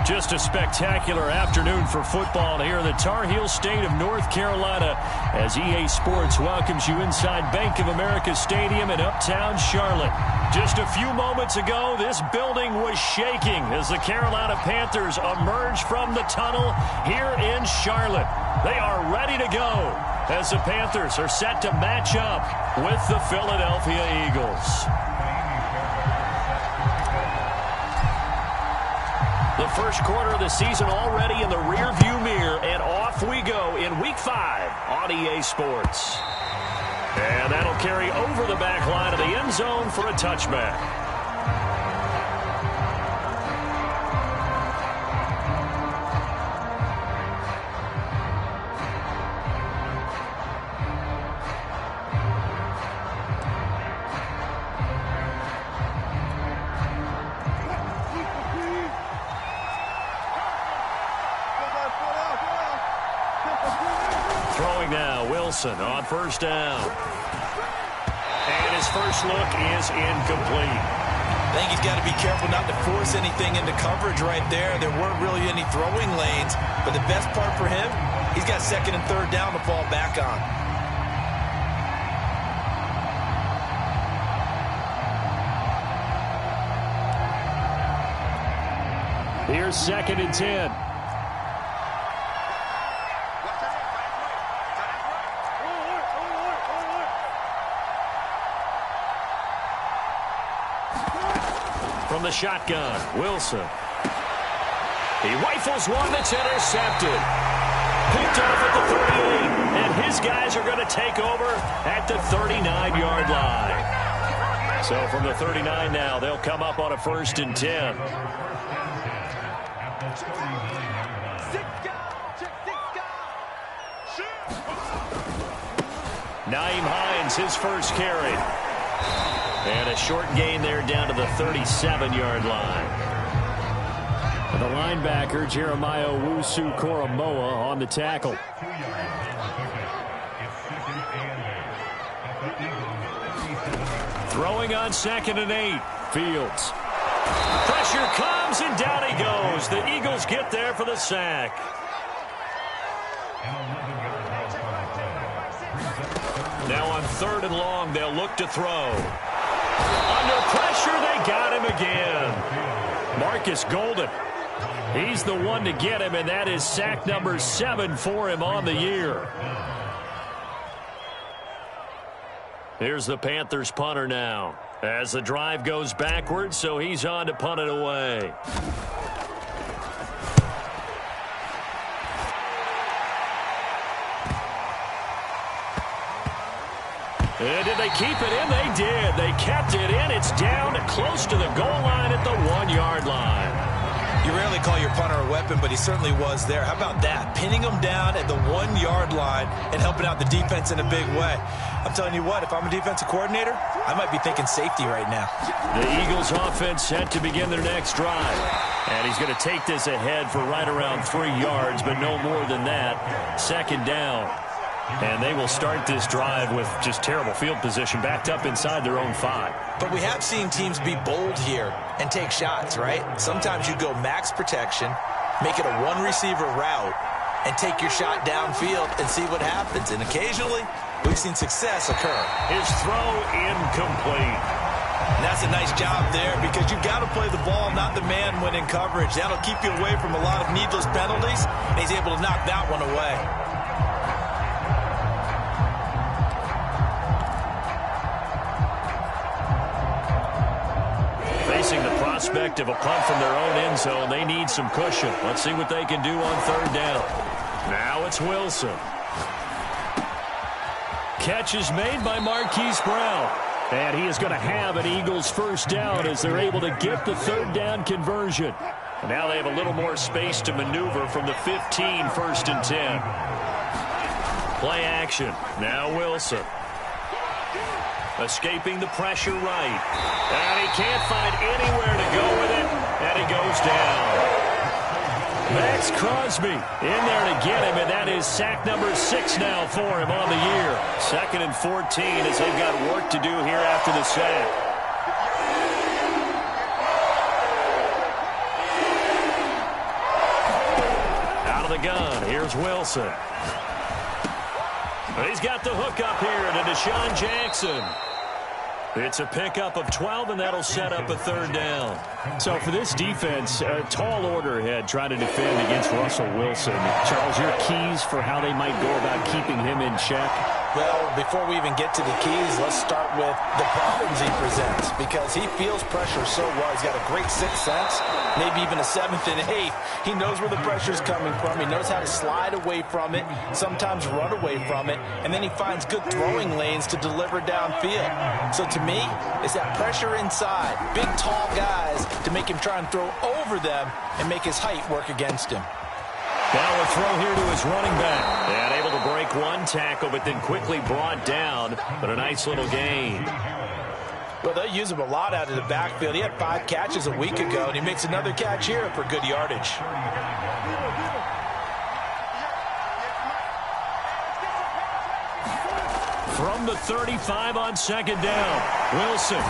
Just a spectacular afternoon for football here in the Tar Heel state of North Carolina as EA Sports welcomes you inside Bank of America Stadium in uptown Charlotte. Just a few moments ago, this building was shaking as the Carolina Panthers emerged from the tunnel here in Charlotte. They are ready to go as the Panthers are set to match up with the Philadelphia Eagles. The first quarter of the season already in the rearview mirror, and off we go in Week 5 on EA Sports. And that'll carry over the back line of the end zone for a touchback. On first down. And his first look is incomplete. I think he's got to be careful not to force anything into coverage right there. There weren't really any throwing lanes, but the best part for him, he's got second and third down to fall back on. Here's second and 10. From the shotgun, Wilson. He rifles one that's intercepted. Picked off at the 38, and his guys are going to take over at the 39-yard line. So from the 39 now, they'll come up on a first and 10. Nyheim Hines, his first carry. And a short gain there down to the 37-yard line. And the linebacker, Jeremiah Owusu-Koramoah, on the tackle. Throwing on second and 8. Fields. Pressure comes, and down he goes. The Eagles get there for the sack. Now on third and long, they'll look to throw. Under pressure, they got him again. Marcus Golden. He's the one to get him, and that is sack number 7 for him on the year. Here's the Panthers punter now as the drive goes backwards, so he's on to punt it away. And did they keep it in? They did. They kept it in. It's down close to the goal line at the 1-yard line. You rarely call your punter a weapon, but he certainly was there. How about that? Pinning him down at the 1-yard line and helping out the defense in a big way. I'm telling you what, if I'm a defensive coordinator, I might be thinking safety right now. The Eagles offense set to begin their next drive. And he's going to take this ahead for right around 3 yards, but no more than that. Second down. And they will start this drive with just terrible field position, backed up inside their own 5. But we have seen teams be bold here and take shots, right? Sometimes you go max protection, make it a one-receiver route, and take your shot downfield and see what happens. And occasionally, we've seen success occur. His throw incomplete. And that's a nice job there because you've got to play the ball, not the man when in coverage. That'll keep you away from a lot of needless penalties, and he's able to knock that one away. Facing the prospect of a punt from their own end zone, they need some cushion. Let's see what they can do on third down. Now it's Wilson. Catch is made by Marquise Brown. And he is going to have an Eagles first down as they're able to get the third down conversion. And now they have a little more space to maneuver from the 15, first and 10. Play action. Now Wilson. Escaping the pressure right. And he can't find anywhere to go with it. And he goes down. Max Crosby in there to get him, and that is sack number 6 now for him on the year. Second and 14 as they've got work to do here after the sack. the gun. Here's Wilson. He's got the hook up here to Deshaun Jackson. It's a pickup of 12, and that'll set up a third down. So for this defense, a tall order ahead trying to defend against Russell Wilson. Charles, your keys for how they might go about keeping him in check? Well, before we even get to the keys, let's start with the problems he presents, because he feels pressure so well. He's got a great sixth sense, maybe even a seventh and eighth. He knows where the pressure's coming from. He knows how to slide away from it, sometimes run away from it, and then he finds good throwing lanes to deliver downfield. So to me, it's that pressure inside, big, tall guys to make him try and throw over them and make his height work against him. Now a throw here to his running back. And able to break one tackle, but then quickly brought down. But a nice little gain. Well, they use him a lot out of the backfield. He had 5 catches a week ago, and he makes another catch here for good yardage. From the 35 on second down, Wilson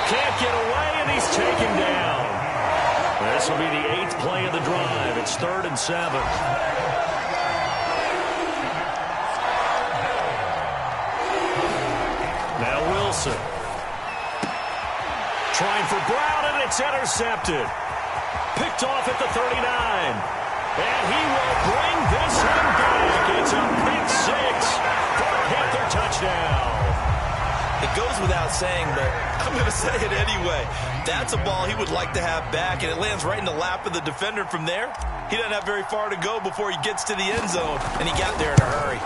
can't get away, and he's taken down. This will be the 8th play of the drive. It's 3rd and 7. Now Wilson. Trying for Brown, and it's intercepted. Picked off at the 39. And he will bring this one back. It's a pick 6 for a Panther touchdown. It goes without saying, but I'm going to say it anyway. That's a ball he would like to have back, and it lands right in the lap of the defender from there. He doesn't have very far to go before he gets to the end zone, and he got there in a hurry.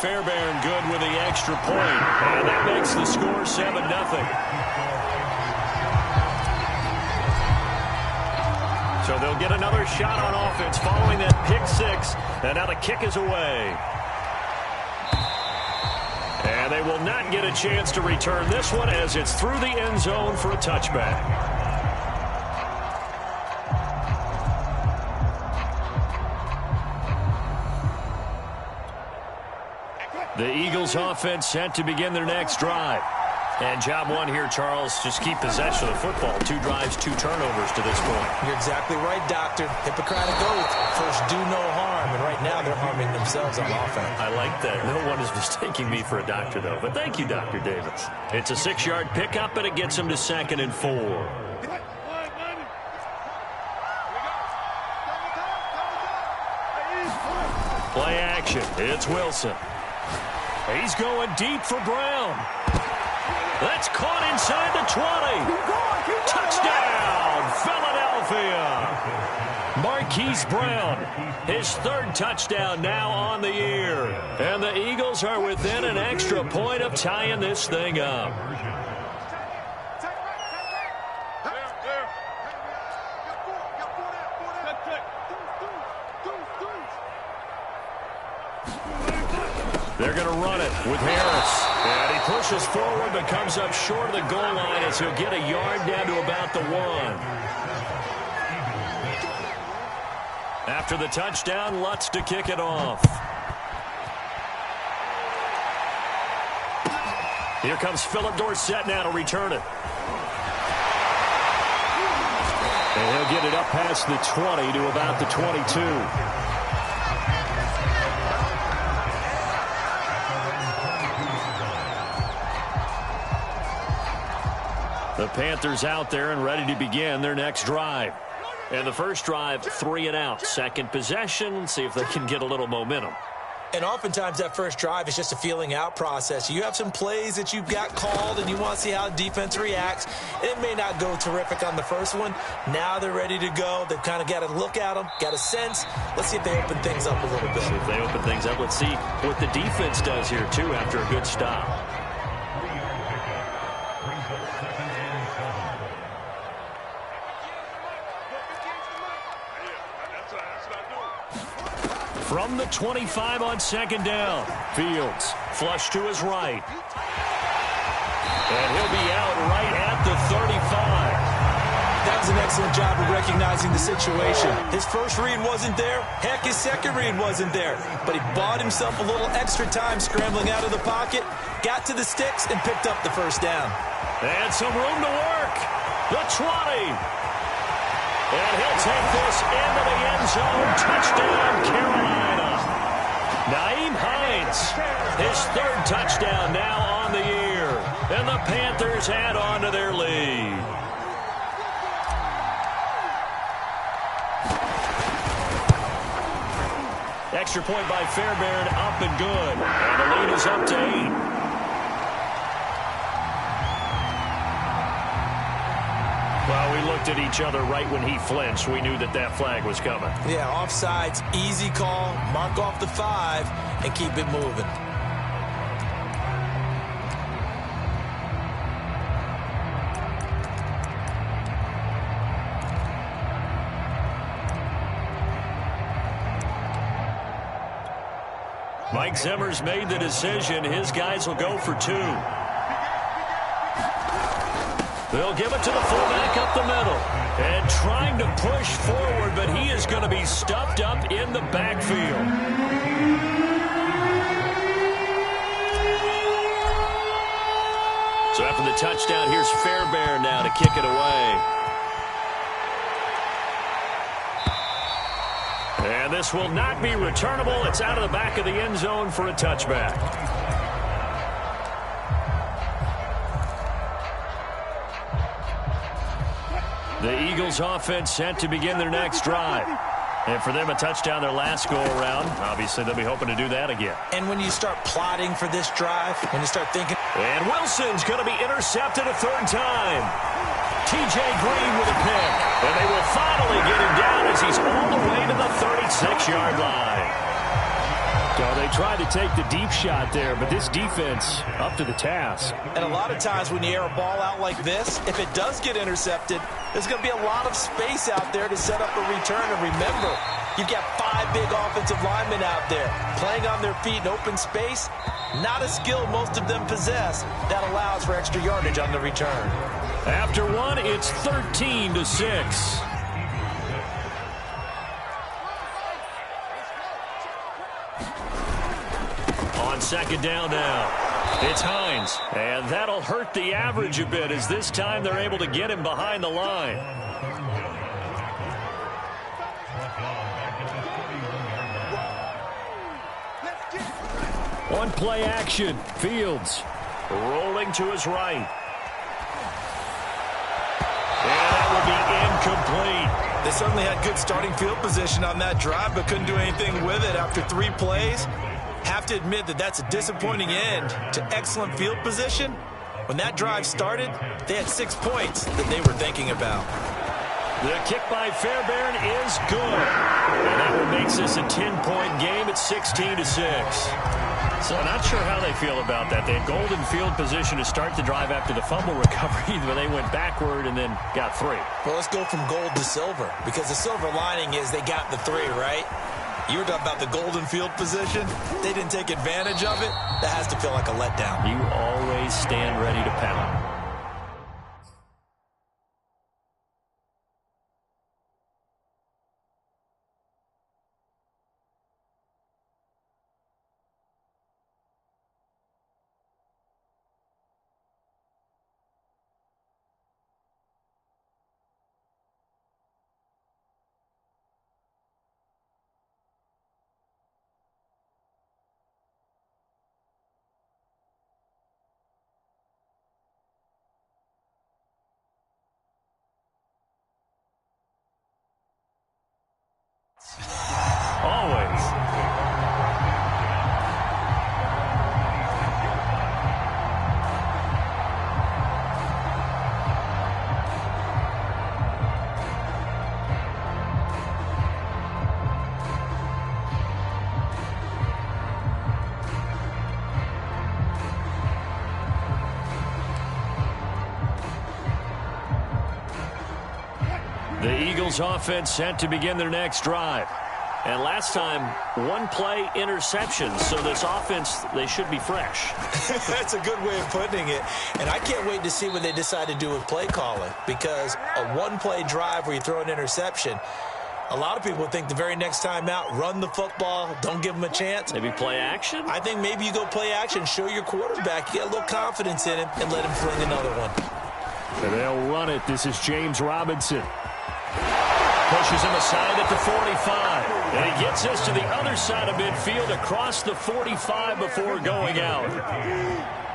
Fairbairn good with the extra point, and that makes the score 7-0. So they'll get another shot on offense following that pick 6, and now the kick is away. And they will not get a chance to return this one as it's through the end zone for a touchback. The Eagles offense set to begin their next drive. And job one here, Charles, just keep possession of the football. 2 drives, 2 turnovers to this point. You're exactly right, Doctor. Hippocratic oath. First, do no harm. And right now, they're harming themselves on offense. I like that. No one is mistaking me for a doctor, though. But thank you, Dr. Davis. It's a 6-yard pickup, and it gets them to 2nd and 4. Play action. It's Wilson. He's going deep for Brown. That's caught inside the 20. Touchdown, Philadelphia. Marquise Brown, his 3rd touchdown now on the year. And the Eagles are within an extra point of tying this thing up. They're going to run it with Harris. And he pushes forward but comes up short of the goal line as he'll get a yard down to about the 1. After the touchdown, Lutz to kick it off. Here comes Philip Dorsett now to return it. And he'll get it up past the 20 to about the 22. The Panthers out there and ready to begin their next drive. And the first drive, 3 and out. Second possession, see if they can get a little momentum. And oftentimes that first drive is just a feeling out process. You have some plays that you've got called and you want to see how defense reacts. It may not go terrific on the first one. Now they're ready to go. They've kind of got to look at them, got a sense. Let's see if they open things up a little bit. See if they open things up. Let's see what the defense does here, too, after a good stop. From the 25 on second down, Fields flush to his right. And he'll be out right at the 35. That was an excellent job of recognizing the situation. His first read wasn't there. Heck, his second read wasn't there. But he bought himself a little extra time scrambling out of the pocket, got to the sticks, and picked up the first down. And some room to work. The 20. And he'll take this into the end zone. Touchdown, Carolina. Nyheim Hines, his third touchdown now on the year. And the Panthers add on to their lead. Extra point by Fairbairn, up and good. And the lead is up to 8. Well, we looked at each other right when he flinched. We knew that that flag was coming. Yeah, offsides, easy call. Mark off the 5 and keep it moving. Mike Zimmer's made the decision. His guys will go for 2. They'll give it to the fullback up the middle. And trying to push forward, but he is going to be stuffed up in the backfield. So after the touchdown, here's Fairbairn now to kick it away. And this will not be returnable. It's out of the back of the end zone for a touchback. The Eagles offense set to begin their next drive. And for them, a touchdown their last go-around. Obviously, they'll be hoping to do that again. And when you start plotting for this drive, when you start thinking... And Wilson's going to be intercepted a third time. T.J. Green with a pick. And they will finally get him down as he's all the way to the 36-yard line. So they tried to take the deep shot there, but this defense up to the task. And a lot of times when you air a ball out like this, if it does get intercepted, there's going to be a lot of space out there to set up a return. And remember, you've got 5 big offensive linemen out there playing on their feet in open space. Not a skill most of them possess that allows for extra yardage on the return. After 1, it's 13-6. On second down now, it's Hines. And that'll hurt the average a bit as this time they're able to get him behind the line. One play action. Fields rolling to his right. And that will be incomplete. They certainly had good starting field position on that drive, but couldn't do anything with it after 3 plays. Have to admit that that's a disappointing end to excellent field position. When that drive started, they had 6 points that they were thinking about. The kick by Fairbairn is good. And that one makes this a 10-point game at 16-6. So not sure how they feel about that. They had golden field position to start the drive after the fumble recovery, but they went backward and then got 3. Well, let's go from gold to silver, because the silver lining is they got the 3, right? You were talking about the golden field position. They didn't take advantage of it. That has to feel like a letdown. You always stand ready to pound. Always. The Eagles offense set to begin their next drive. And last time, 1 play interception. So this offense, they should be fresh. That's a good way of putting it. And I can't wait to see what they decide to do with play calling. Because a 1-play drive where you throw an interception, a lot of people think the very next time out, run the football, don't give them a chance. Maybe play action? I think maybe you go play action, show your quarterback, you get a little confidence in him, and let him fling another one. And they'll run it. This is James Robinson. Pushes him aside at the 45. And he gets us to the other side of midfield across the 45 before going out.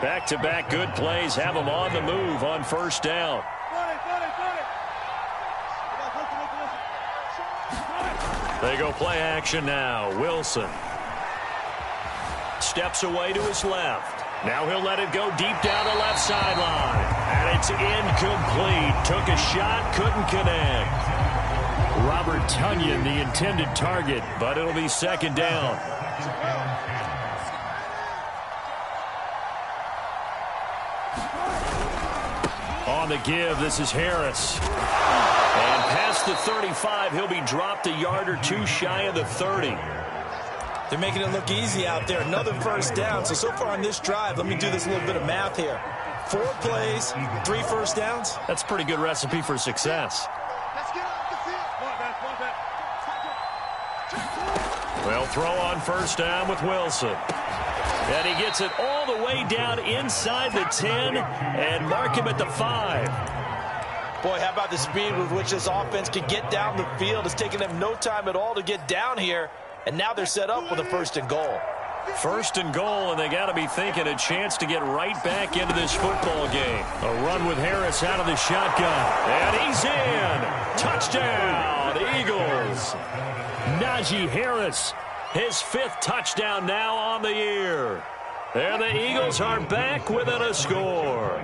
Back-to-back good plays have him on the move on first down. They go play action now. Wilson steps away to his left. Now he'll let it go deep down the left sideline. And it's incomplete. Took a shot, couldn't connect. Robert Tonyan, the intended target, but it'll be second down. On the give, this is Harris. And past the 35, he'll be dropped a yard or two shy of the 30. They're making it look easy out there. Another first down. So far on this drive, let me do this little bit of math here. 4 plays, 3 first downs. That's a pretty good recipe for success. Well, throw on first down with Wilson. And he gets it all the way down inside the 10 and mark him at the 5. Boy, how about the speed with which this offense can get down the field? It's taken them no time at all to get down here. And now they're set up with a 1st and goal. 1st and goal, and they got to be thinking a chance to get right back into this football game. A run with Harris out of the shotgun. And he's in. Touchdown, Eagles. Najee Harris, his 5th touchdown now on the year. And the Eagles are back within a score.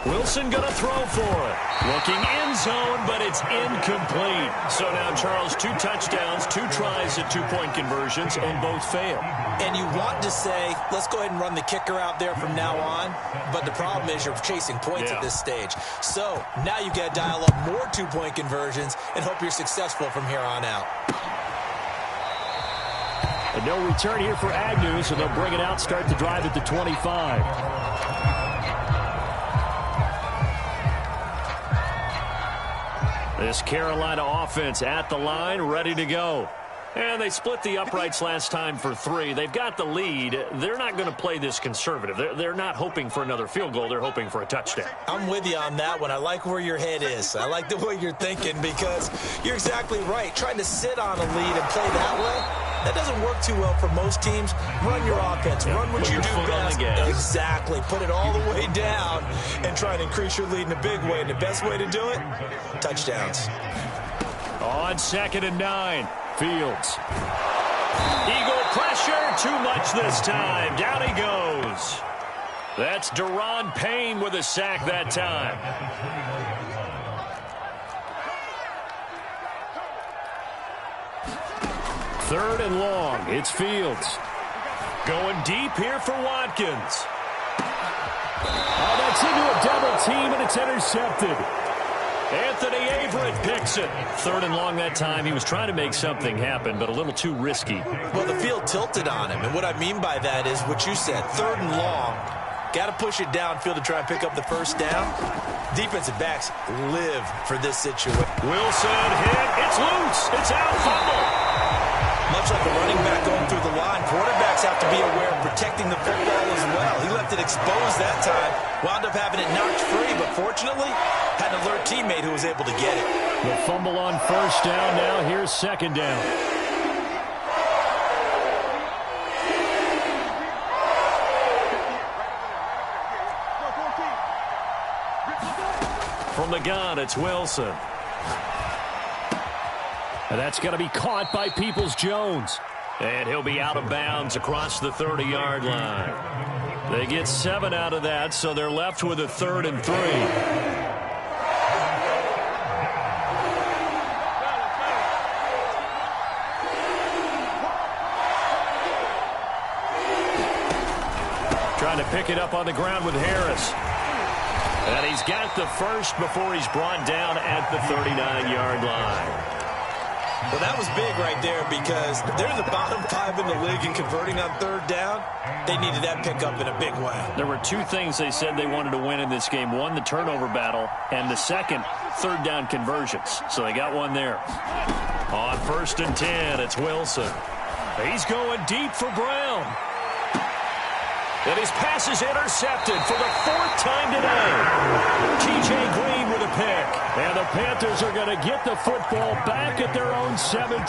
Wilson going to throw for it. Looking end zone, but it's incomplete. So now, Charles, 2 touchdowns, 2 tries at 2-point conversions, and both fail. And you want to say, let's go ahead and run the kicker out there from now on. But the problem is you're chasing points at this stage. So now you've got to dial up more 2-point conversions and hope you're successful from here on out. And no return here for Agnew, so they'll bring it out, start the drive at the 25. This Carolina offense at the line, ready to go. And they split the uprights last time for 3. They've got the lead. They're not going to play this conservative. They're not hoping for another field goal. They're hoping for a touchdown. I'm with you on that one. I like where your head is. I like the way you're thinking because you're exactly right. Trying to sit on a lead and play that way, that doesn't work too well for most teams. Run your offense. Run what you do best. Exactly. Put it all the way down and try and increase your lead in a big way. And the best way to do it, touchdowns. On 2nd and 9. Fields. Eagle pressure, too much this time. Down he goes. That's Deron Payne with a sack that time. Third and long, it's Fields. Going deep here for Watkins. Oh, that's into a double team, and it's intercepted. Anthony Averett picks it. Third and long that time. He was trying to make something happen, but a little too risky. Well, the field tilted on him, and what I mean by that is what you said. 3rd and long. Got to push it downfield to try and pick up the first down. Defensive backs live for this situation. Wilson hit. It's loose. It's out. Fumble. Much like a running back going through the line, quarterbacks have to be aware of protecting the football as well. He left it exposed that time. Wound up having it knocked free, but fortunately, had an alert teammate who was able to get it. The fumble on first down. Now here's 2nd down. From the gun, it's Wilson. And that's going to be caught by Peoples-Jones. And he'll be out of bounds across the 30-yard line. They get 7 out of that, so they're left with a 3rd and 3. Trying to pick it up on the ground with Harris. And he's got the first before he's brought down at the 39-yard line. Well, that was big right there because they're in the bottom 5 in the league and converting on 3rd down. They needed that pickup in a big way. There were 2 things they said they wanted to win in this game. One, the turnover battle, and the second, 3rd down conversions. So they got one there. On 1st and 10, it's Wilson. He's going deep for Brown. And his pass is intercepted for the 4th time today. T.J. Green with a pick. And the Panthers are going to get the football back at their own 17.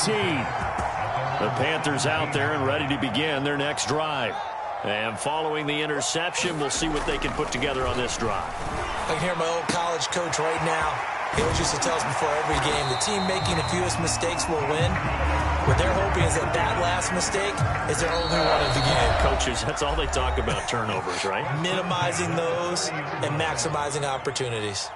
The Panthers out there and ready to begin their next drive. And following the interception, we'll see what they can put together on this drive. I can hear my old college coach right now. He always used to tell us before every game, the team making the fewest mistakes will win. What they're hoping is that that last mistake is their only one of the game. Coaches, that's all they talk about, turnovers, right? Minimizing those and maximizing opportunities.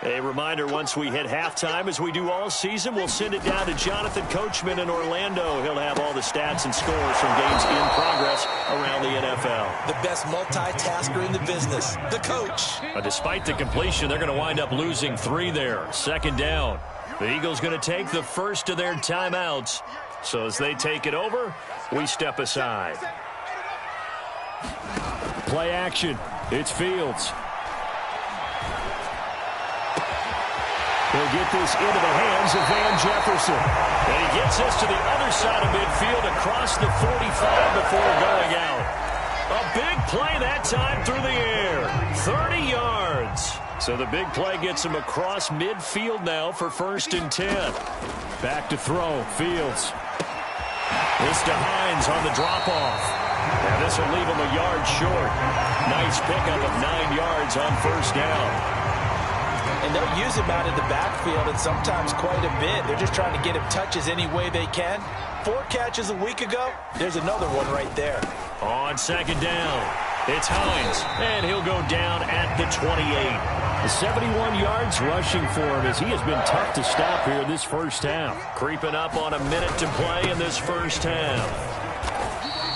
A reminder, once we hit halftime, as we do all season, we'll send it down to Jonathan Coachman in Orlando. He'll have all the stats and scores from games in progress around the NFL. The best multitasker in the business, the coach. Despite the completion, they're going to wind up losing 3 there. 2nd down. The Eagles going to take the first of their timeouts. So as they take it over, we step aside. Play action. It's Fields. He'll get this into the hands of Van Jefferson. And he gets this to the other side of midfield across the 45 before going out. A big play that time through the air. 30 yards. So the big play gets him across midfield now for 1st and 10. Back to throw. Fields. This to Hines on the drop-off. Now this will leave him a yard short. Nice pickup of 9 yards on 1st down. And they'll use him out of the backfield, and sometimes quite a bit. They're just trying to get him touches any way they can. 4 catches a week ago. There's another one right there. On 2nd down, it's Hines, and he'll go down at the 28. 71 yards rushing for him as he has been tough to stop here this first half. Creeping up on a minute to play in this first half.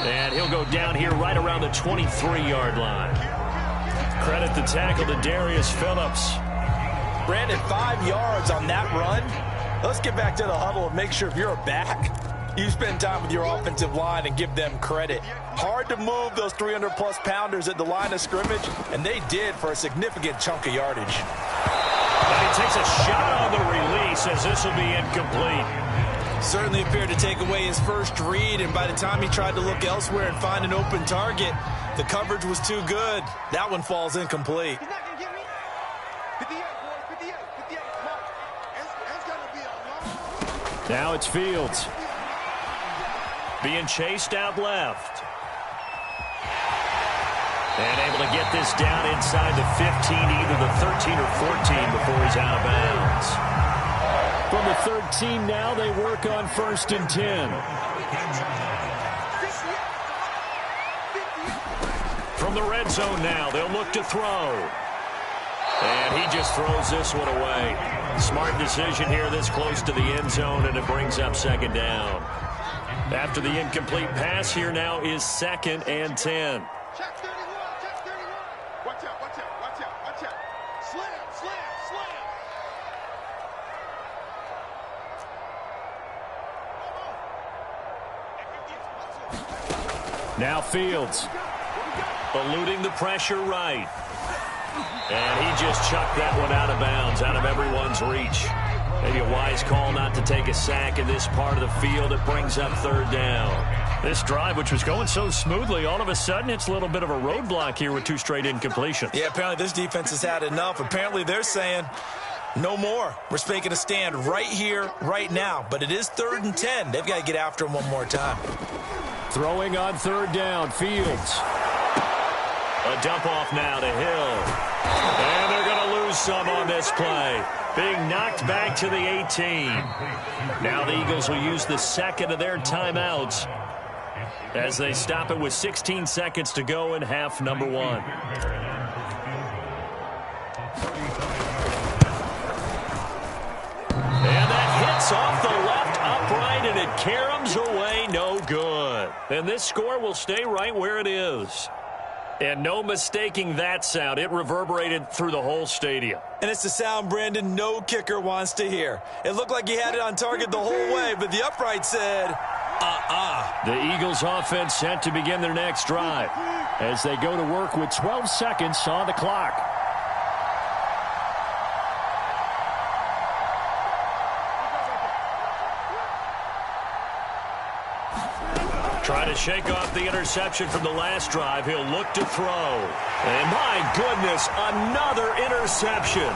And he'll go down here right around the 23-yard line. Credit the tackle to Darius Phillips. Brandon, 5 yards on that run. Let's get back to the huddle and make sure if you're a back, you spend time with your offensive line and give them credit. Hard to move those 300-plus pounders at the line of scrimmage, and they did for a significant chunk of yardage. And he takes a shot on the release as this will be incomplete. Certainly appeared to take away his first read, and by the time he tried to look elsewhere and find an open target, the coverage was too good. That one falls incomplete. Now it's Fields. Being chased out left. And able to get this down inside the 15, either the 13 or 14 before he's out of bounds. From the 13 now, they work on 1st and 10. From the red zone now, they'll look to throw. And he just throws this one away. Smart decision here this close to the end zone, and it brings up 2nd down. After the incomplete pass, here now is 2nd and 10. Check 31, check 31. Watch out, watch out, watch out, watch out. Slam, slam, slam. Now Fields. Eluding the pressure right. And he just chucked that one out of bounds, out of everyone's reach. Maybe a wise call not to take a sack in this part of the field. It brings up 3rd down. This drive, which was going so smoothly, all of a sudden it's a little bit of a roadblock here with 2 straight incompletions. Yeah, apparently this defense has had enough. Apparently they're saying, no more. We're making a stand right here, right now. But it is 3rd and 10. They've got to get after him one more time. Throwing on 3rd down, Fields. A dump off now to Hill. And they're going to lose some on this play. Being knocked back to the 18. Now the Eagles will use the 2nd of their timeouts as they stop it with 16 seconds to go in half number 1. And that hits off the left upright, and it caroms away no good. And this score will stay right where it is. And no mistaking that sound. It reverberated through the whole stadium. And it's the sound, Brandon, no kicker wants to hear. It looked like he had it on target the whole way, but the upright said, The Eagles offense set to begin their next drive as they go to work with 12 seconds on the clock. Trying to shake off the interception from the last drive. He'll look to throw. And my goodness, another interception.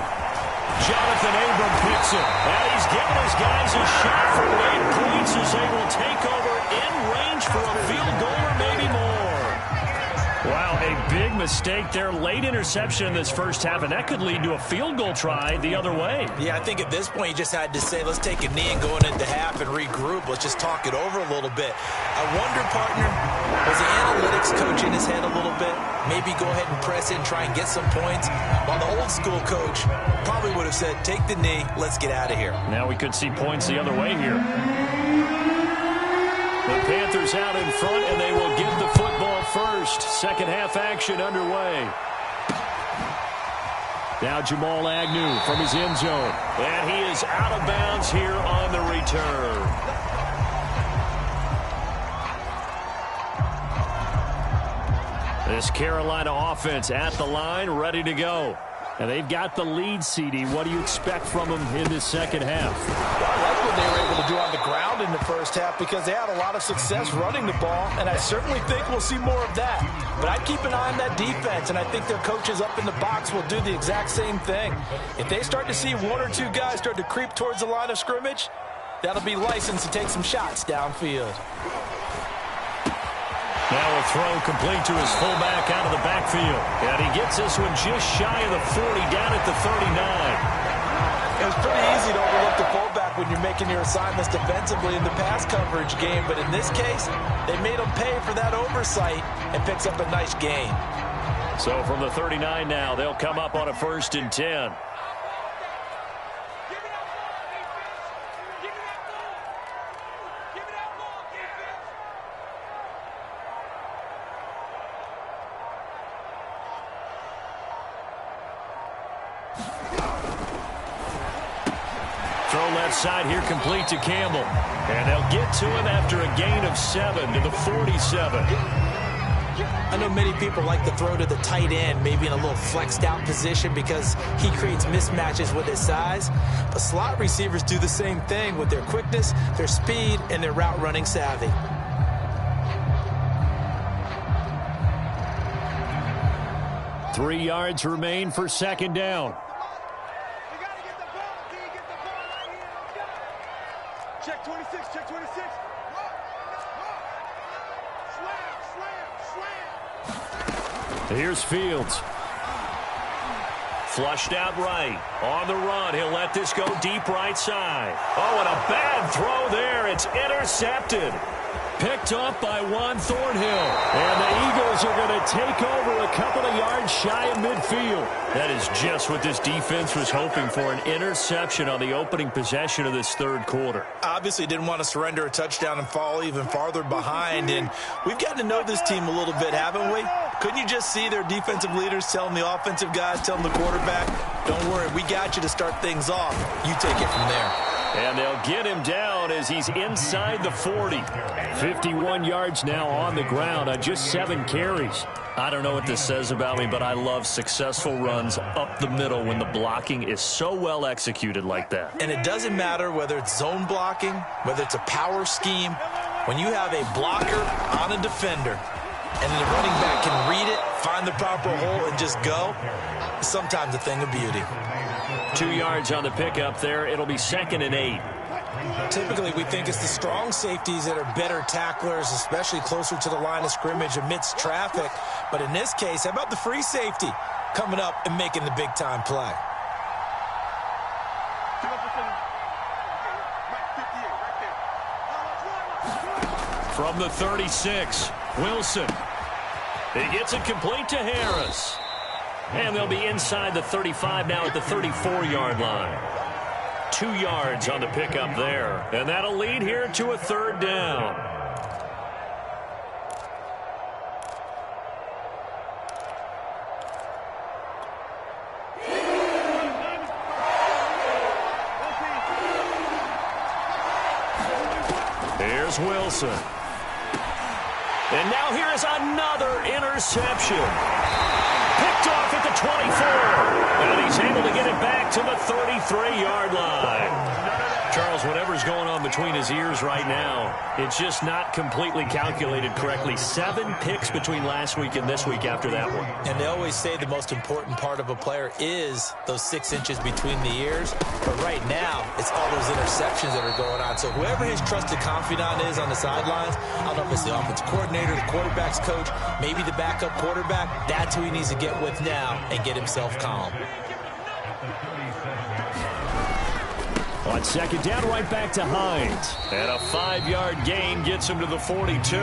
Jonathan Abram picks it. And he's giving his guys a shot for late points as they will take over in range for a field goal or maybe more. Wow, a big mistake there. Late interception in this first half, and that could lead to a field goal try the other way. Yeah, I think at this point you just had to say, let's take a knee and go into half and regroup. Let's just talk it over a little bit. I wonder, partner, was the analytics coach in his head a little bit? Maybe go ahead and press it and try and get some points? While the old school coach probably would have said, take the knee, let's get out of here. Now we could see points the other way here. The Panthers out in front, and they will get the football first. Second half action underway. Now Jamal Agnew from his end zone. And he is out of bounds here on the return. This Carolina offense at the line, ready to go. And they've got the lead, CD. What do you expect from them in this second half? Well, I like what they were able to do on the ground in the first half because they had a lot of success running the ball, and I certainly think we'll see more of that. But I'd keep an eye on that defense, and I think their coaches up in the box will do the exact same thing. If they start to see one or two guys start to creep towards the line of scrimmage, that'll be licensed to take some shots downfield. Now a throw complete to his fullback out of the backfield. And he gets this one just shy of the 40, down at the 39. It was pretty easy to overlook the fullback when you're making your assignments defensively in the pass coverage game. But in this case, they made him pay for that oversight and picks up a nice gain. So from the 39 now, they'll come up on a 1st and 10. Throw left side here complete to Campbell. And they'll get to him after a gain of 7 to the 47. I know many people like to throw to the tight end, maybe in a little flexed out position because he creates mismatches with his size. But slot receivers do the same thing with their quickness, their speed, and their route running savvy. Three yards remain for second down. Check 26, check 26. Slam. Here's Fields. Flushed out right. On the run. He'll let this go deep right side. Oh, and a bad throw there. It's intercepted. Picked up by Juan Thornhill. And the Eagles are going to take over a couple of yards shy of midfield. That is just what this defense was hoping for, an interception on the opening possession of this third quarter. Obviously didn't want to surrender a touchdown and fall even farther behind. And we've gotten to know this team a little bit, haven't we? Couldn't you just see their defensive leaders telling the offensive guys, telling the quarterback, don't worry, we got you to start things off. You take it from there. And they'll get him down as he's inside the 40. 51 yards now on the ground on just 7 carries. I don't know what this says about me, but I love successful runs up the middle when the blocking is so well executed like that. And it doesn't matter whether it's zone blocking, whether it's a power scheme. When you have a blocker on a defender and the running back can read it, find the proper hole, and just go, it's sometimes a thing of beauty. 2 yards on the pickup there. It'll be 2nd and 8. Typically, we think it's the strong safeties that are better tacklers, especially closer to the line of scrimmage amidst traffic. But in this case, how about the free safety coming up and making the big-time play? From the 36, Wilson. He gets it complete to Harris. And they'll be inside the 35 now at the 34-yard line. 2 yards on the pickup there. And that'll lead here to a 3rd down. Here's Wilson. And now here's another interception. Picked off at the 24. And he's able to get it back to the 33-yard line. Charles, whenever whatever's going on between his ears right now, it's just not completely calculated correctly. 7 picks between last week and this week after that one. And they always say the most important part of a player is those 6 inches between the ears. But right now, it's all those interceptions that are going on. So whoever his trusted confidant is on the sidelines, I don't know if it's the offensive coordinator, the quarterback's coach, maybe the backup quarterback, that's who he needs to get with now and get himself calm. On second down, right back to Hines. And a 5-yard gain gets him to the 42.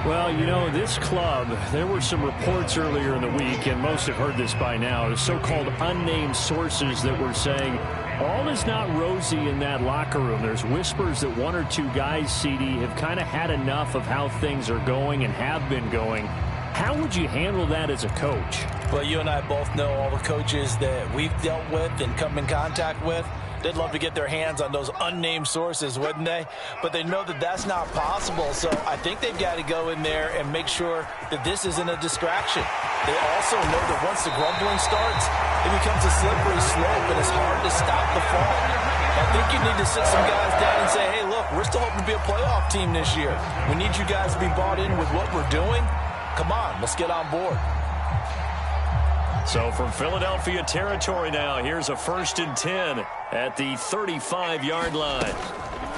Well, you know, this club, there were some reports earlier in the week, and most have heard this by now, the so-called unnamed sources that were saying all is not rosy in that locker room. There's whispers that 1 or 2 guys, CD, have kind of had enough of how things are going and have been going. How would you handle that as a coach? Well, you and I both know all the coaches that we've dealt with and come in contact with. They'd love to get their hands on those unnamed sources, wouldn't they? But they know that that's not possible, so I think they've got to go in there and make sure that this isn't a distraction. They also know that once the grumbling starts, it becomes a slippery slope, and it's hard to stop the fall. I think you need to sit some guys down and say, hey, look, we're still hoping to be a playoff team this year. We need you guys to be bought in with what we're doing. Come on, let's get on board. So from Philadelphia territory now, here's a 1st and 10 at the 35-yard line.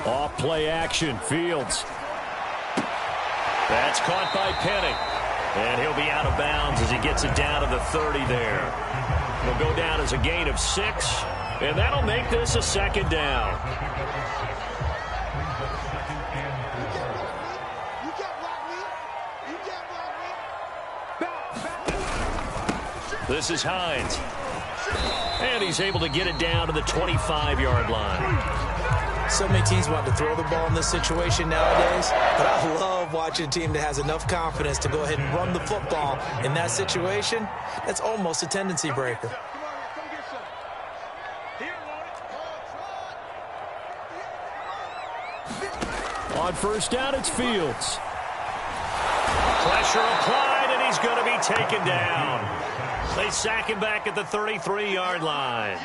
Off play action, Fields. That's caught by Penning. And he'll be out of bounds as he gets it down to the 30 there. He'll go down as a gain of 6, and that'll make this a 2nd down. This is Hines. And he's able to get it down to the 25-yard line. So many teams want to throw the ball in this situation nowadays, but I love watching a team that has enough confidence to go ahead and run the football in that situation. That's almost a tendency breaker. On 1st down, it's Fields. Pressure applied, and he's going to be taken down. They sack him back at the 33-yard line.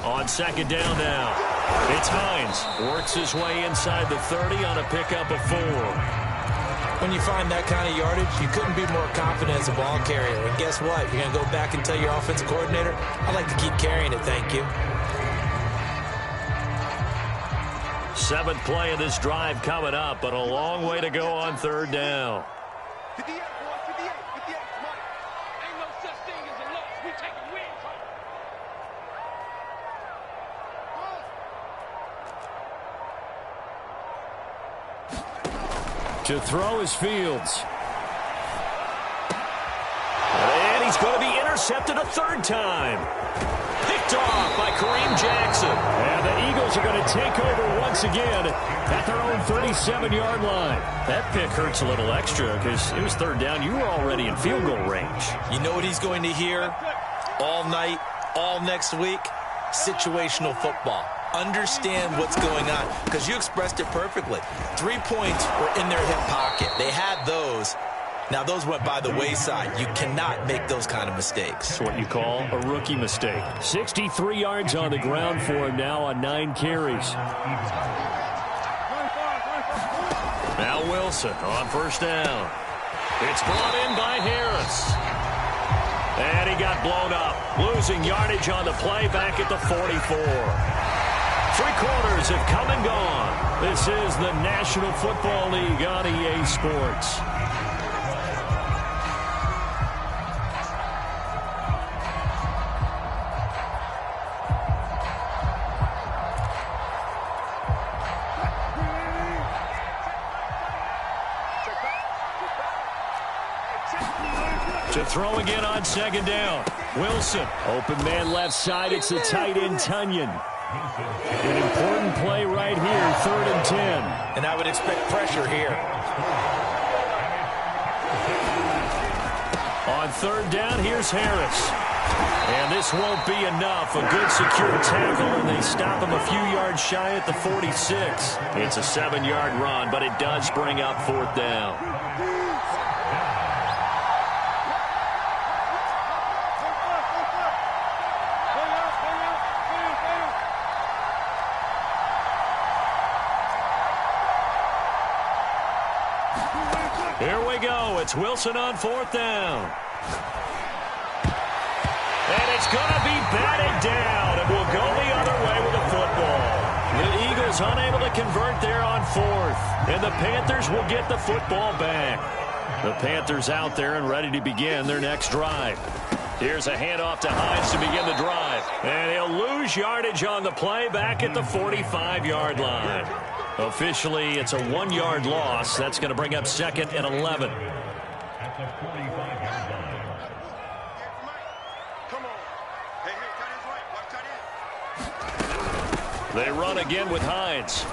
On 2nd down now, it's Hines. Works his way inside the 30 on a pickup of 4. When you find that kind of yardage, you couldn't be more confident as a ball carrier. And guess what? You're going to go back and tell your offensive coordinator, I'd like to keep carrying it, thank you. 7th play of this drive coming up, but a long way to go on 3rd down. 58, boy, 58, 58, money. Ain't no such thing as a loss. We taking wins home. To throw is Fields. And he's going to be intercepted a 3rd time. Picked off by Kareem Jackson. And the Eagles are going to take over once again at their own 37-yard line. That pick hurts a little extra because it was 3rd down. You were already in field goal range. You know what he's going to hear all night, all next week? Situational football. Understand what's going on because you expressed it perfectly. 3 points were in their hip pocket. They had those. Now, those went by the wayside. You cannot make those kind of mistakes. It's what you call a rookie mistake. 63 yards on the ground for him now on 9 carries. Now Wilson on 1st down. It's brought in by Harris. And he got blown up. Losing yardage on the play back at the 44. 3 quarters have come and gone. This is the National Football League on EA Sports. To throw again on 2nd down. Wilson, open man left side. It's the tight end, Tunyon. An important play right here, 3rd and 10. And I would expect pressure here. On 3rd down, here's Harris. And this won't be enough. A good secure tackle, and they stop him a few yards shy at the 46. It's a 7-yard run, but it does bring up 4th down. Here we go. It's Wilson on 4th down. And it's going to be batted down. And will go the other way with the football. The Eagles unable to convert there on 4th. And the Panthers will get the football back. The Panthers out there and ready to begin their next drive. Here's a handoff to Hines to begin the drive. And he'll lose yardage on the play back at the 45-yard line. Officially, it's a 1-yard loss. That's going to bring up 2nd and 11. At the 45-yard line. Come on. Hey, tight end's right. Watch tight end. They run again with Hines.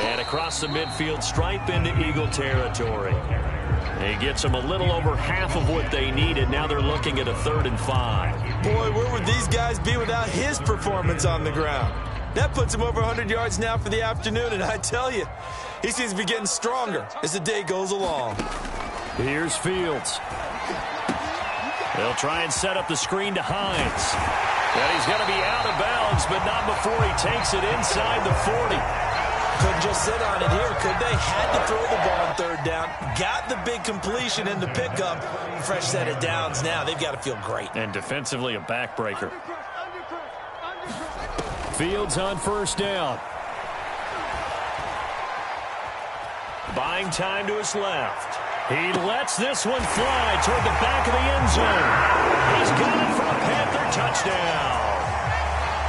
And across the midfield stripe into Eagle territory. He gets them a little over half of what they needed. Now they're looking at a 3rd and 5. Boy, where would these guys be without his performance on the ground? That puts him over 100 yards now for the afternoon, and I tell you, he seems to be getting stronger as the day goes along. Here's Fields. They'll try and set up the screen to Hines. And he's going to be out of bounds, but not before he takes it inside the 40. Couldn't just sit on it here, could they? Had to throw the ball on 3rd down. Got the big completion in the pickup. Fresh set of downs now. They've got to feel great. And defensively, a backbreaker. Fields on 1st down. Buying time to his left. He lets this one fly toward the back of the end zone. He's got it for a Panther touchdown.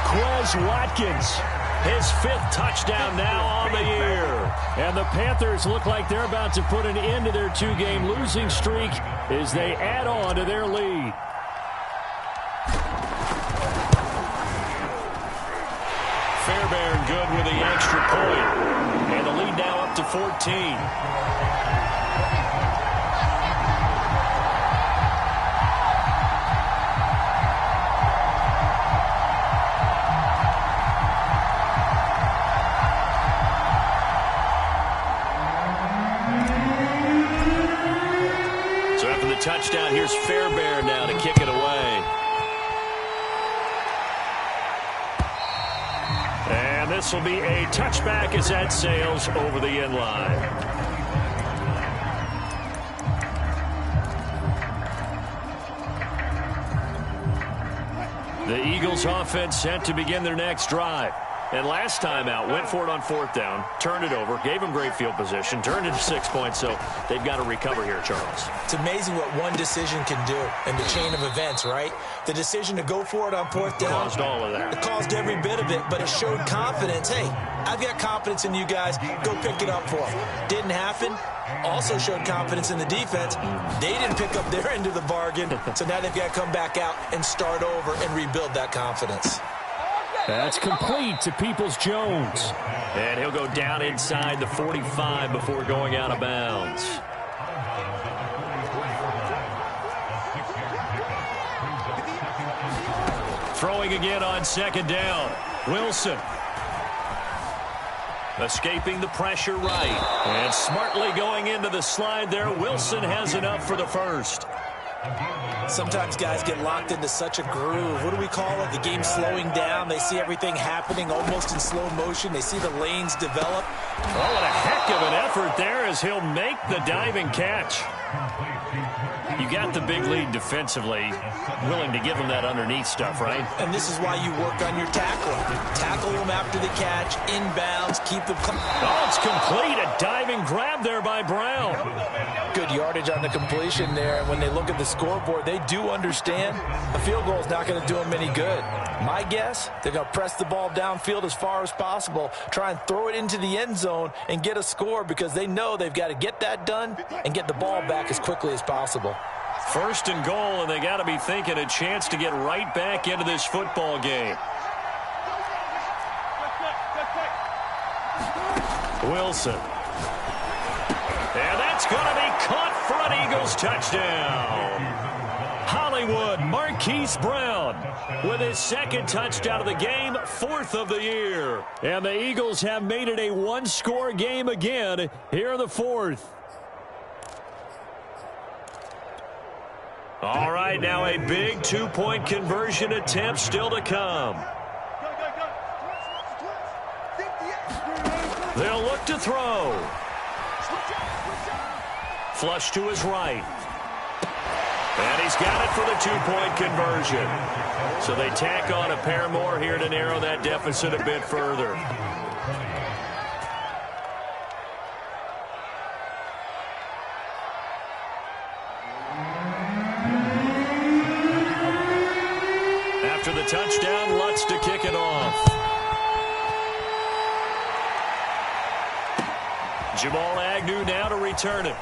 Quez Watkins. His 5th touchdown now on the year. And the Panthers look like they're about to put an end to their 2-game losing streak as they add on to their lead. Fairbairn good with the extra point. And the lead now up to 14. Touchdown. Here's Fairbairn now to kick it away. And this will be a touchback as that sails over the end line. The Eagles offense set to begin their next drive. And last time out, went for it on 4th down, turned it over, gave them great field position, turned it to 6 points, so they've got to recover here, Charles. It's amazing what one decision can do in the chain of events, right? The decision to go for it on 4th down. Caused all of that. It caused every bit of it, but it showed confidence. Hey, I've got confidence in you guys. Go pick it up for them. Didn't happen. Also showed confidence in the defense. They didn't pick up their end of the bargain, so now they've got to come back out and start over and rebuild that confidence. That's complete to Peoples-Jones. And he'll go down inside the 45 before going out of bounds. Throwing again on 2nd down. Wilson. Escaping the pressure right. And smartly going into the slide there. Wilson has enough for the 1st. Sometimes guys get locked into such a groove. What do we call it? The game's slowing down. They see everything happening almost in slow motion. They see the lanes develop. Oh, what a heck of an effort there as he'll make the diving catch. You got the big lead defensively, willing to give them that underneath stuff, right? And this is why you work on your tackling. Tackle them after the catch, inbounds, keep them... Oh, it's complete. A diving grab there by Brown. Good yardage on the completion there. And when they look at the scoreboard, they do understand a field goal is not going to do them any good. My guess, they're going to press the ball downfield as far as possible, try and throw it into the end zone and get a score because they know they've got to get that done and get the ball back as quickly as possible. 1st and goal, and they got to be thinking a chance to get right back into this football game. Wilson. And that's going to be caught for an Eagles touchdown. Hollywood Marquise Brown with his 2nd touchdown of the game, 4th of the year. And the Eagles have made it a 1-score game again here in the 4th. All right, now a big 2-point conversion attempt still to come. They'll look to throw. flush to his right. And he's got it for the two-point conversion. So they tack on a pair more here to narrow that deficit a bit further. After the touchdown, Lutz to kick it off. Jamal Agnew now to return it.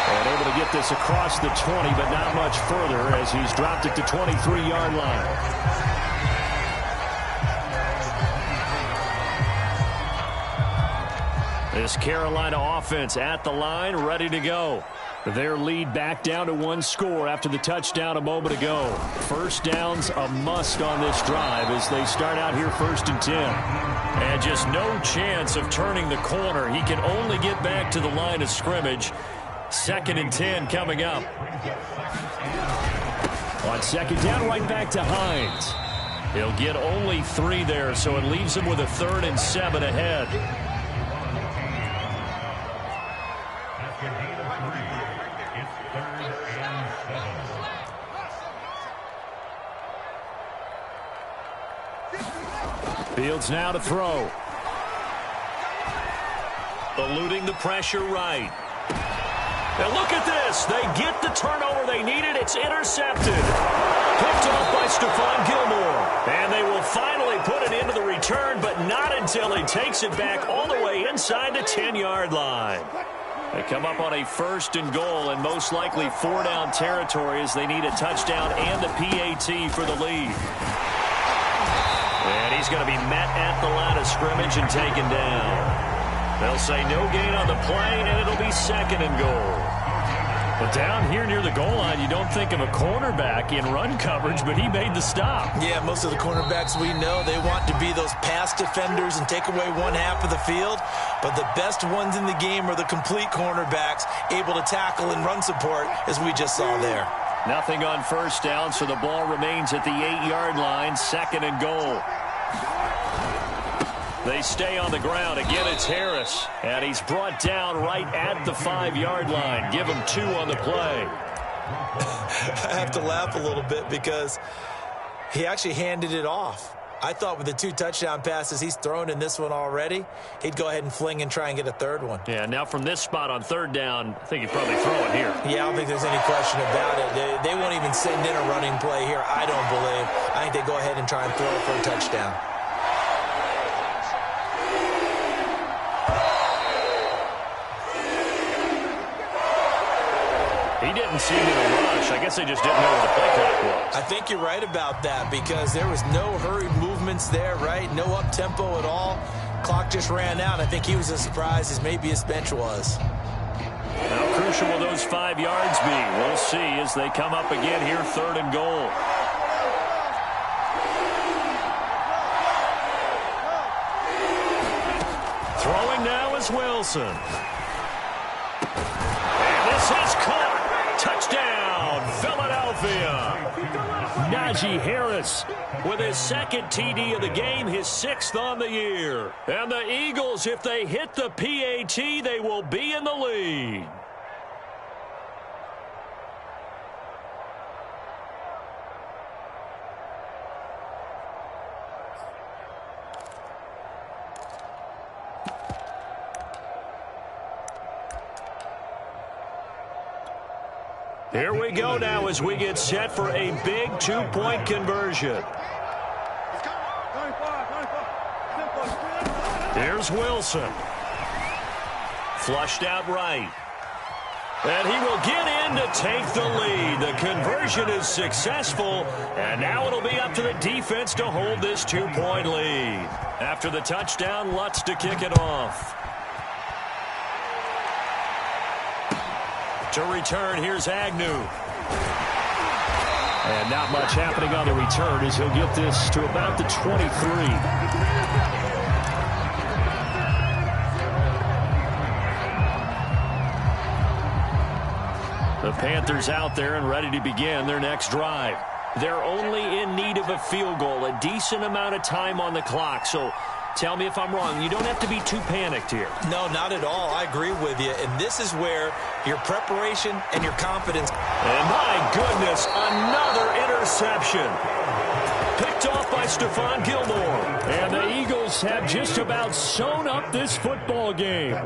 And able to get this across the 20, but not much further as he's dropped it to 23-yard line. This Carolina offense at the line, ready to go. Their lead back down to one score after the touchdown a moment ago. First down's a must on this drive as they start out here 1st and 10. And just no chance of turning the corner. He can only get back to the line of scrimmage. 2nd and 10 coming up. On 2nd down, right back to Hines. He'll get only 3 there, so it leaves him with a 3rd and 7 ahead. Fields now to throw. Eluding the pressure right. Now look at this. They get the turnover they needed. It's intercepted. Picked off by Stephon Gilmore. And they will finally put it into the return, but not until he takes it back all the way inside the 10-yard line. They come up on a 1st and goal and most likely 4-down territory as they need a touchdown and a PAT for the lead. And he's going to be met at the line of scrimmage and taken down. They'll say no gain on the play, and it'll be 2nd and goal. But down here near the goal line, you don't think of a cornerback in run coverage, but he made the stop. Yeah, most of the cornerbacks we know, they want to be those pass defenders and take away one half of the field. But the best ones in the game are the complete cornerbacks, able to tackle and run support, as we just saw there. Nothing on 1st down, so the ball remains at the 8-yard line, 2nd and goal. They stay on the ground. Again, it's Harris. And he's brought down right at the 5-yard line. Give him 2 on the play. I have to laugh a little bit because he actually handed it off. I thought with the 2 touchdown passes he's thrown in this one already, he'd go ahead and fling and try and get a 3rd one. Yeah, now from this spot on 3rd down, I think he'd probably throw it here. Yeah, I don't think there's any question about it. They won't even send in a running play here, I don't believe. I think they go ahead and try and throw it for a touchdown. He didn't seem in a rush. I guess they just didn't know where the play clock was. I think you're right about that because there was no hurried movements there, right? No up-tempo at all. Clock just ran out. I think he was as surprised as maybe his bench was. How crucial will those 5 yards be? We'll see as they come up again here, 3rd and goal. Throwing now is Wilson. And this is caught. Touchdown, Philadelphia. Najee Harris with his 2nd TD of the game, his 6th on the year. And the Eagles, if they hit the PAT, they will be in the lead. Here we go now as we get set for a big 2-point conversion. Here's Wilson. Flushed out right. And he will get in to take the lead. The conversion is successful, and now it'll be up to the defense to hold this 2-point lead. After the touchdown, Lutz to kick it off. To return, here's Agnew. And not much happening on the return as he'll get this to about the 23. The Panthers out there and ready to begin their next drive. They're only in need of a field goal, a decent amount of time on the clock, so Tell me if I'm wrong. You don't have to be too panicked here. No, not at all. I agree with you. And this is where your preparation and your confidence. And my goodness, another interception. Picked off by Stephon Gilmore. And the Eagles have just about sewn up this football game.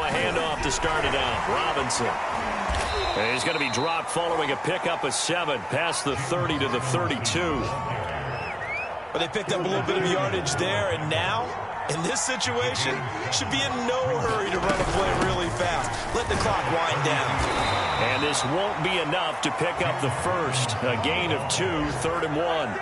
Handoff to start it out. Robinson. And he's going to be dropped following a pickup of 7 past the 30 to the 32. But they picked up a little bit of yardage there, and now, in this situation, should be in no hurry to run a play really fast. Let the clock wind down. And this won't be enough to pick up the first. A gain of 2, 3rd and 1.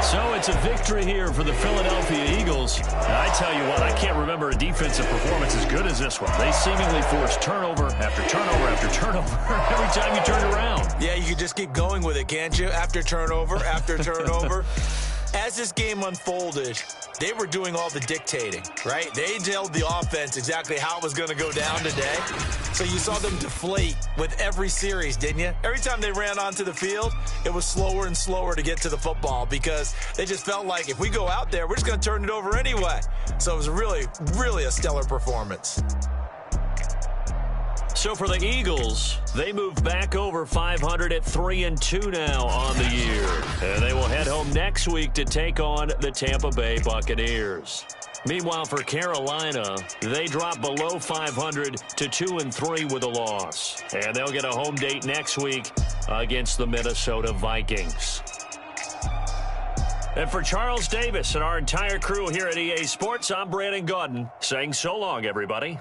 So it's a victory here for the Philadelphia Eagles. And I tell you what, I can't remember a defensive performance as good as this one. They seemingly forced turnover after turnover after turnover every time you turned around. Yeah, you can just keep going with it, can't you? After turnover, after turnover. As this game unfolded, they were doing all the dictating, right? They told the offense exactly how it was going to go down today. So you saw them deflate with every series, didn't you? Every time they ran onto the field, it was slower and slower to get to the football because they just felt like if we go out there, we're just going to turn it over anyway. So it was really, really a stellar performance. So for the Eagles, they move back over 500 at 3-2 now on the year. And they will head home next week to take on the Tampa Bay Buccaneers. Meanwhile, for Carolina, they drop below 500 to 2-3 with a loss. And they'll get a home date next week against the Minnesota Vikings. And for Charles Davis and our entire crew here at EA Sports, I'm Brandon Gaudin saying so long, everybody.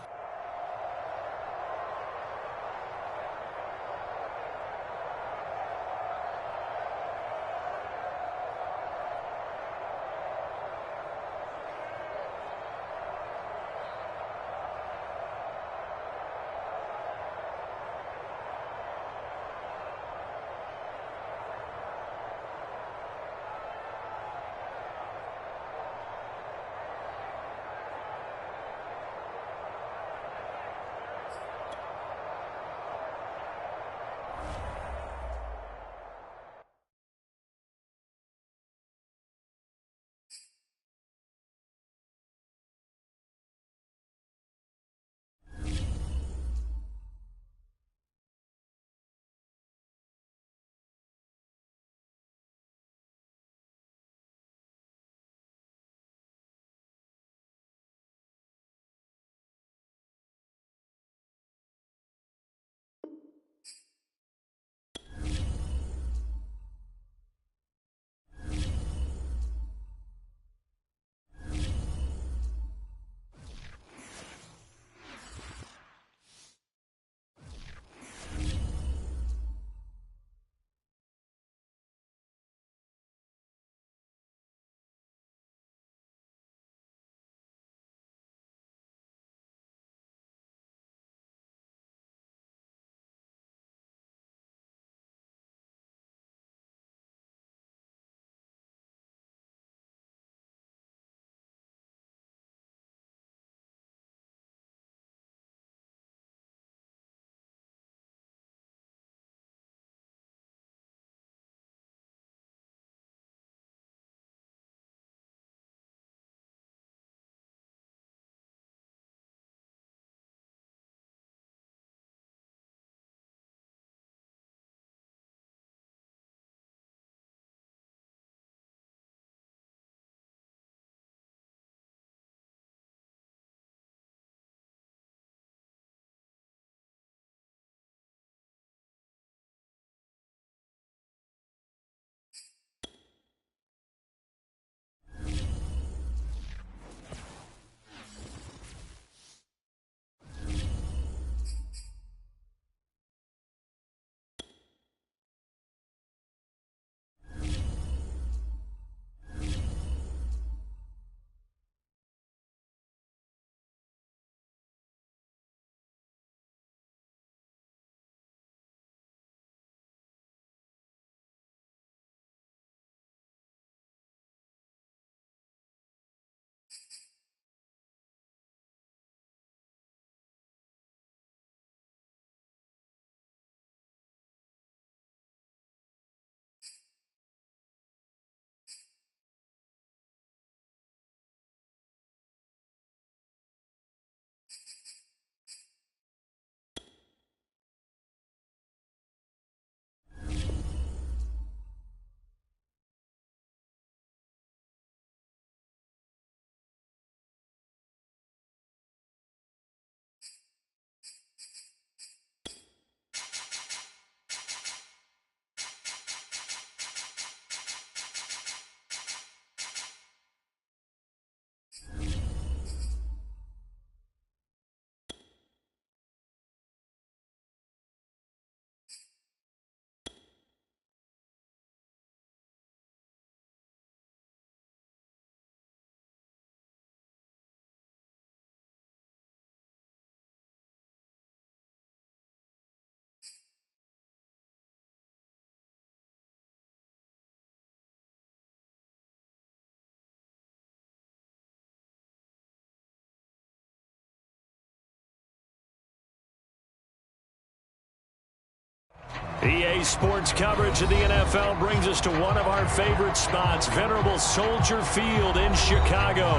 EA Sports coverage of the NFL brings us to one of our favorite spots, venerable Soldier Field in Chicago.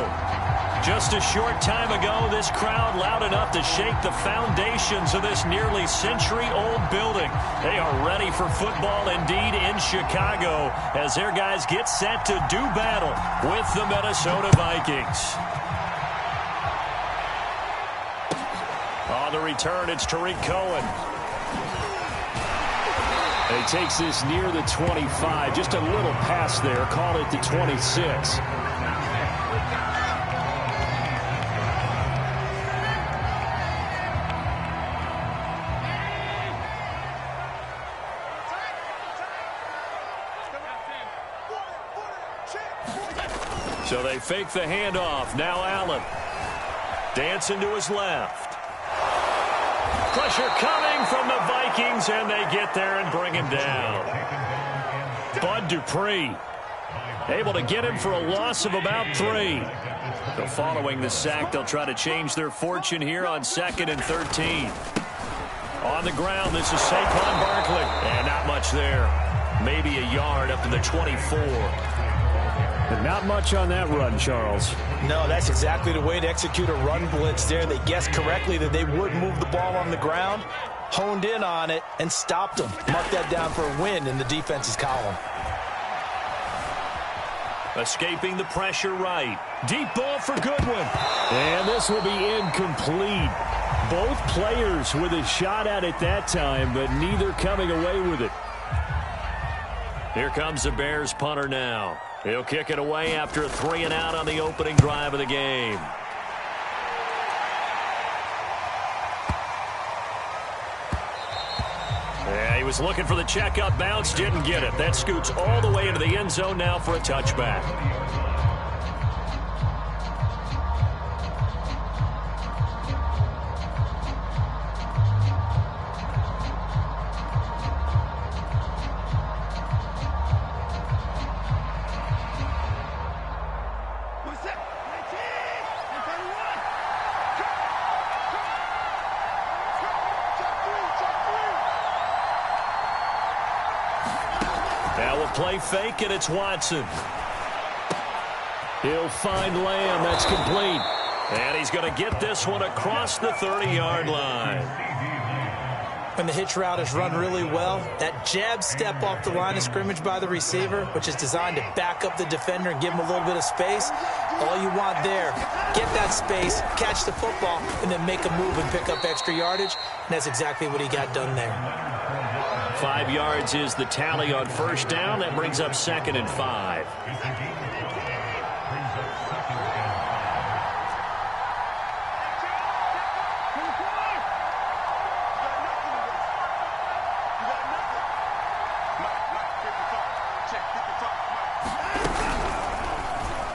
Just a short time ago, this crowd loud enough to shake the foundations of this nearly century-old building. They are ready for football indeed in Chicago as their guys get set to do battle with the Minnesota Vikings. On the return, it's Tariq Cohen. He takes this near the 25. Just a little pass there. Call it the 26. So they fake the handoff. Now Allen. Dancing to his left. Pressure coming from the Vikings, and they get there and bring him down. Bud Dupree able to get him for a loss of about 3. So following the sack, they'll try to change their fortune here on 2nd and 13. On the ground, this is Saquon Barkley. And not much there. Maybe a yard up to the 24. And not much on that run, Charles. No, that's exactly the way to execute a run blitz there. They guessed correctly that they would move the ball on the ground, honed in on it, and stopped them. Mark that down for a win in the defense's column. Escaping the pressure right. Deep ball for Goodwin. And this will be incomplete. Both players with a shot at it that time, but neither coming away with it. Here comes the Bears punter now. He'll kick it away after a 3-and-out on the opening drive of the game. Yeah, he was looking for the checkup bounce, didn't get it. That scoots all the way into the end zone now for a touchback. Play fake, and it's Watson. He'll find Lamb. That's complete. And he's going to get this one across the 30-yard line. When the hitch route is run really well, that jab step off the line of scrimmage by the receiver, which is designed to back up the defender and give him a little bit of space, all you want there, get that space, catch the football, and then make a move and pick up extra yardage. And that's exactly what he got done there. 5 yards is the tally on first down. That brings up 2nd and 5.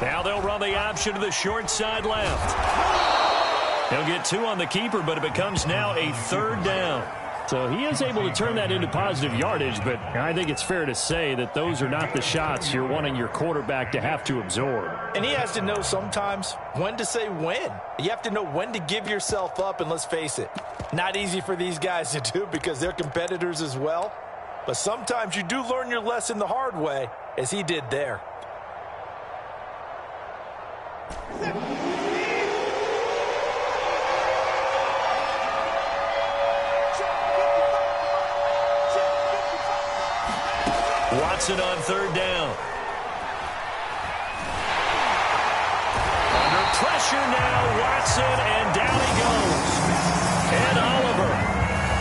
Now they'll run the option to the short side left. He'll get 2 on the keeper, but it becomes now a 3rd down. So he is able to turn that into positive yardage, but I think it's fair to say that those are not the shots you're wanting your quarterback to have to absorb. And he has to know sometimes when to say when. You have to know when to give yourself up, and let's face it, not easy for these guys to do because they're competitors as well. But sometimes you do learn your lesson the hard way, as he did there. Watson on 3rd down. Under pressure now, Watson, and down he goes. And Oliver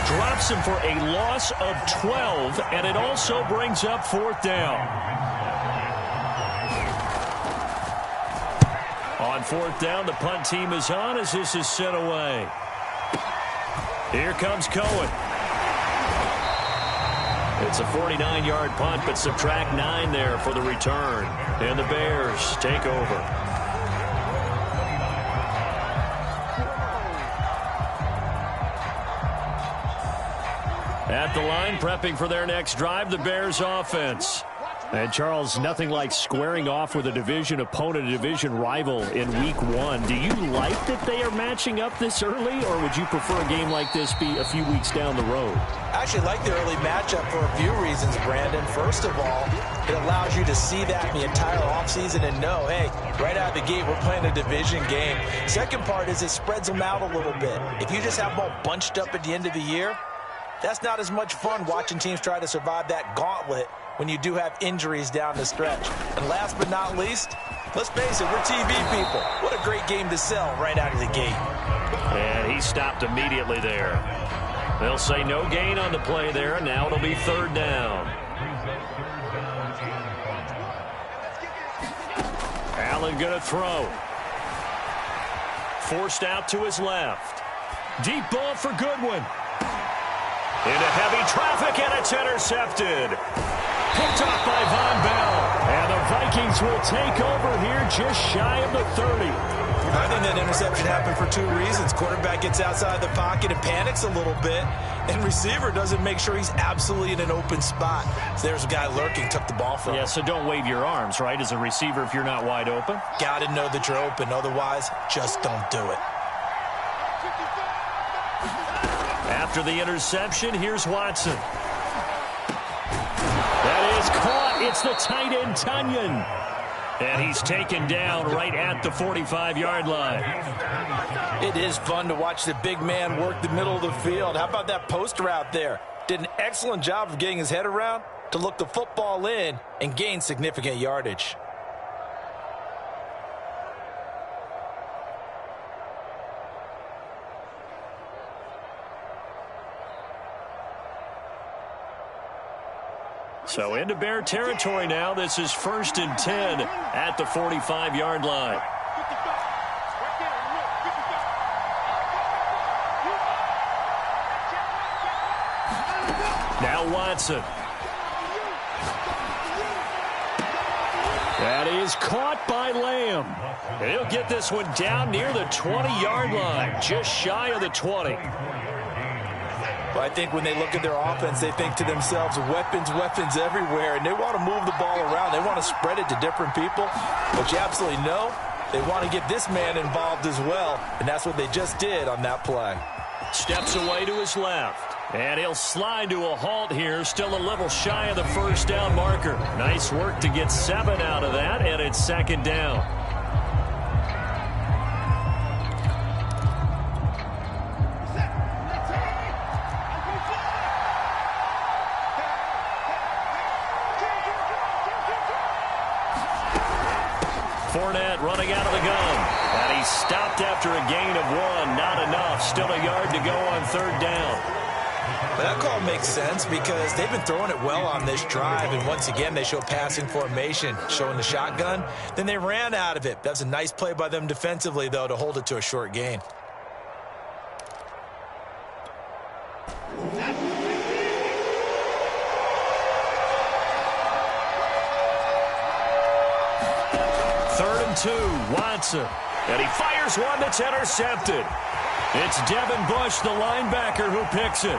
drops him for a loss of 12, and it also brings up 4th down. On 4th down, the punt team is on as this is sent away. Here comes Cohen. It's a 49-yard punt, but subtract 9 there for the return. And the Bears take over. At the line, prepping for their next drive, the Bears offense. And, Charles, nothing like squaring off with a division opponent, a division rival in Week 1. Do you like that they are matching up this early, or would you prefer a game like this be a few weeks down the road? I actually like the early matchup for a few reasons, Brandon. First of all, it allows you to see that in the entire offseason and know, hey, right out of the gate, we're playing a division game. Second part is it spreads them out a little bit. If you just have them all bunched up at the end of the year, that's not as much fun watching teams try to survive that gauntlet when you do have injuries down the stretch. And last but not least, let's face it, we're TV people. What a great game to sell right out of the gate. And he stopped immediately there. They'll say no gain on the play there, and now it'll be 3rd down. Allen going to throw. Forced out to his left. Deep ball for Goodwin. Into heavy traffic, and it's intercepted. Picked off by Von Bell. And the Vikings will take over here just shy of the 30. I think that interception happened for 2 reasons. Quarterback gets outside the pocket and panics a little bit, and receiver doesn't make sure he's absolutely in an open spot. So there's a guy lurking, took the ball from him. Yeah, so don't wave your arms, right, as a receiver if you're not wide open? Got to know that you're open. Otherwise, just don't do it. After the interception, here's Watson. That is caught. It's the tight end, Tunyon. And he's taken down right at the 45-yard line. It is fun to watch the big man work the middle of the field. How about that post route there? Did an excellent job of getting his head around to look the football in and gain significant yardage. So into Bear territory now. This is 1st and 10 at the 45-yard line. Now Watson. That is caught by Lamb. And he'll get this one down near the 20-yard line, just shy of the 20. But I think when they look at their offense, they think to themselves, weapons, weapons everywhere, and they want to move the ball around. They want to spread it to different people. But you absolutely know they want to get this man involved as well, and that's what they just did on that play. Steps away to his left. And he'll slide to a halt here, still a little shy of the 1st down marker. Nice work to get 7 out of that, and it's 2nd down. Fournette running out of the gun. And he stopped after a gain of 1. Not enough. Still a yard to go on 3rd down. But that call makes sense because they've been throwing it well on this drive, and once again they show passing formation, showing the shotgun. Then they ran out of it. That's a nice play by them defensively, though, to hold it to a short gain. Third and 2, Watson. And he fires one that's intercepted. It's Devin Bush, the linebacker, who picks it.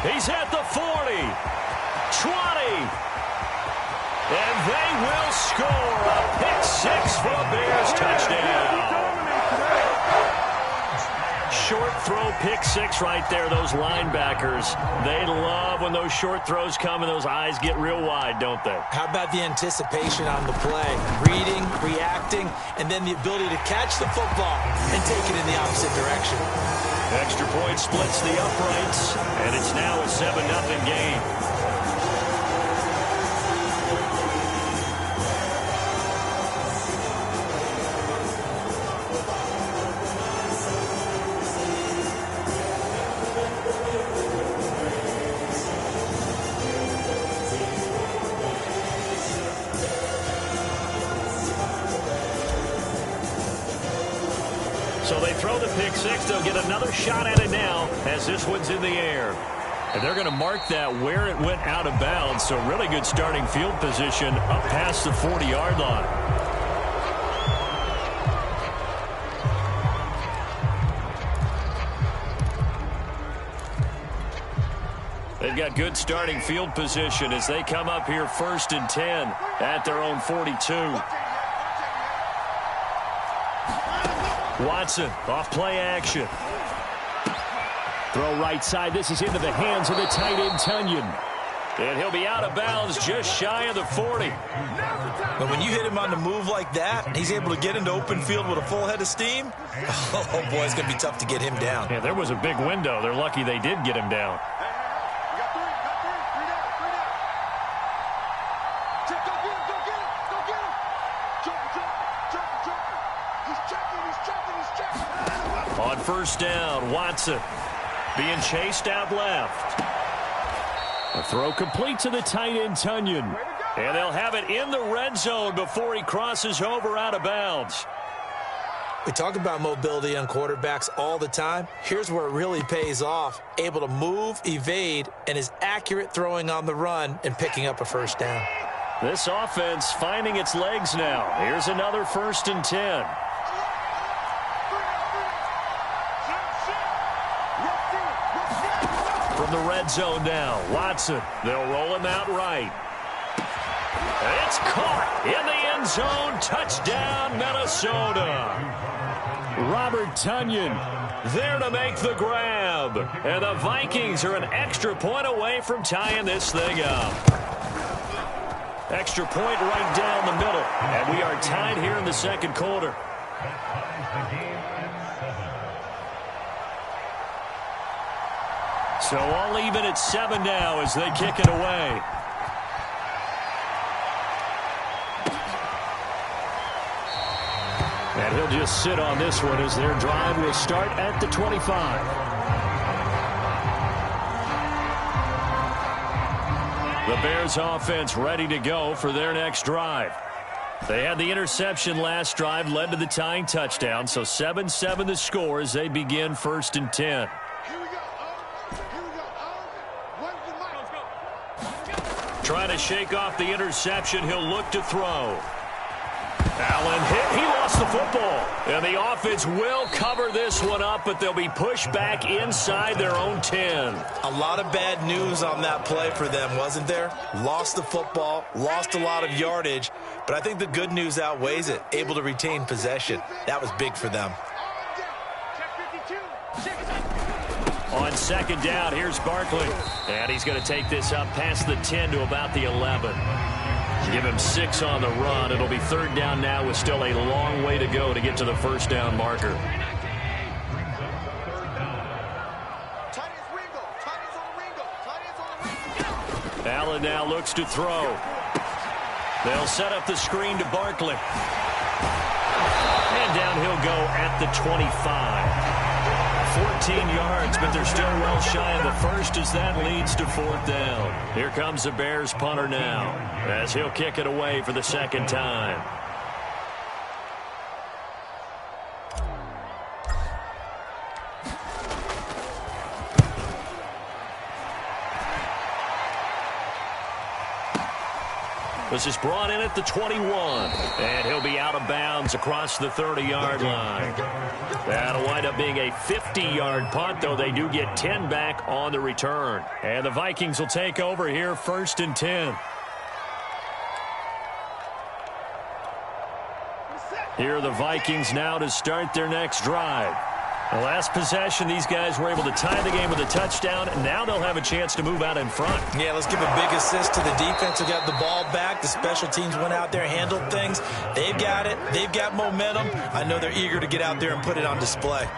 He's at the 40, 20, and they will score a pick 6 for a Bears touchdown. Short throw, pick 6 right there. Those linebackers, they love when those short throws come and those eyes get real wide, don't they? How about the anticipation on the play? Reading, reacting, and then the ability to catch the football and take it in the opposite direction. Extra point splits the uprights, and it's now a 7-0 game. So they throw the pick 6. They'll get another shot at it now as this one's in the air. And they're going to mark that where it went out of bounds. So really good starting field position up past the 40-yard line. They've got good starting field position as they come up here 1st and 10 at their own 42. Watson off play action. Throw right side. This is into the hands of the tight end, Tunyon. And he'll be out of bounds just shy of the 40. But when you hit him on the move like that, he's able to get into open field with a full head of steam, oh boy, it's going to be tough to get him down. Yeah, there was a big window. They're lucky they did get him down. On 1st down, Watson being chased out left. A throw complete to the tight end, Tunyon. And they'll have it in the red zone before he crosses over out of bounds. We talk about mobility on quarterbacks all the time. Here's where it really pays off. Able to move, evade, and is accurate throwing on the run and picking up a 1st down. This offense finding its legs now. Here's another 1st and 10. From the red zone now, Watson. They'll roll him out right. It's caught in the end zone. Touchdown, Minnesota. Robert Tunyon there to make the grab. And the Vikings are an extra point away from tying this thing up. Extra point right down the middle. And we are tied here in the 2nd quarter. So all even at 7 now as they kick it away. And he'll just sit on this one as their drive will start at the 25. The Bears offense ready to go for their next drive. They had the interception last drive, led to the tying touchdown. So 7-7 the score as they begin 1st and 10. Trying to shake off the interception. He'll look to throw. Allen hit. He lost the football. And the offense will cover this one up, but they'll be pushed back inside their own 10. A lot of bad news on that play for them, wasn't there? Lost the football, lost a lot of yardage, but I think the good news outweighs it. Able to retain possession. That was big for them. On 2nd down, here's Barkley. And he's going to take this up past the 10 to about the 11. Give him 6 on the run. It'll be 3rd down now with still a long way to go to get to the 1st down marker. Allen now looks to throw. They'll set up the screen to Barkley. And down he'll go at the 25. 14 yards, but they're still well shy of the 1st as that leads to 4th down. Here comes the Bears punter now as he'll kick it away for the 2nd time. This is brought in at the 21. And he'll be out of bounds across the 30-yard line. That'll wind up being a 50-yard punt, though they do get 10 back on the return. And the Vikings will take over here 1st and 10. Here are the Vikings now to start their next drive. The last possession, these guys were able to tie the game with a touchdown, and now they'll have a chance to move out in front. Yeah, let's give a big assist to the defense who got the ball back. The special teams went out there, handled things. They've got it. They've got momentum. I know they're eager to get out there and put it on display.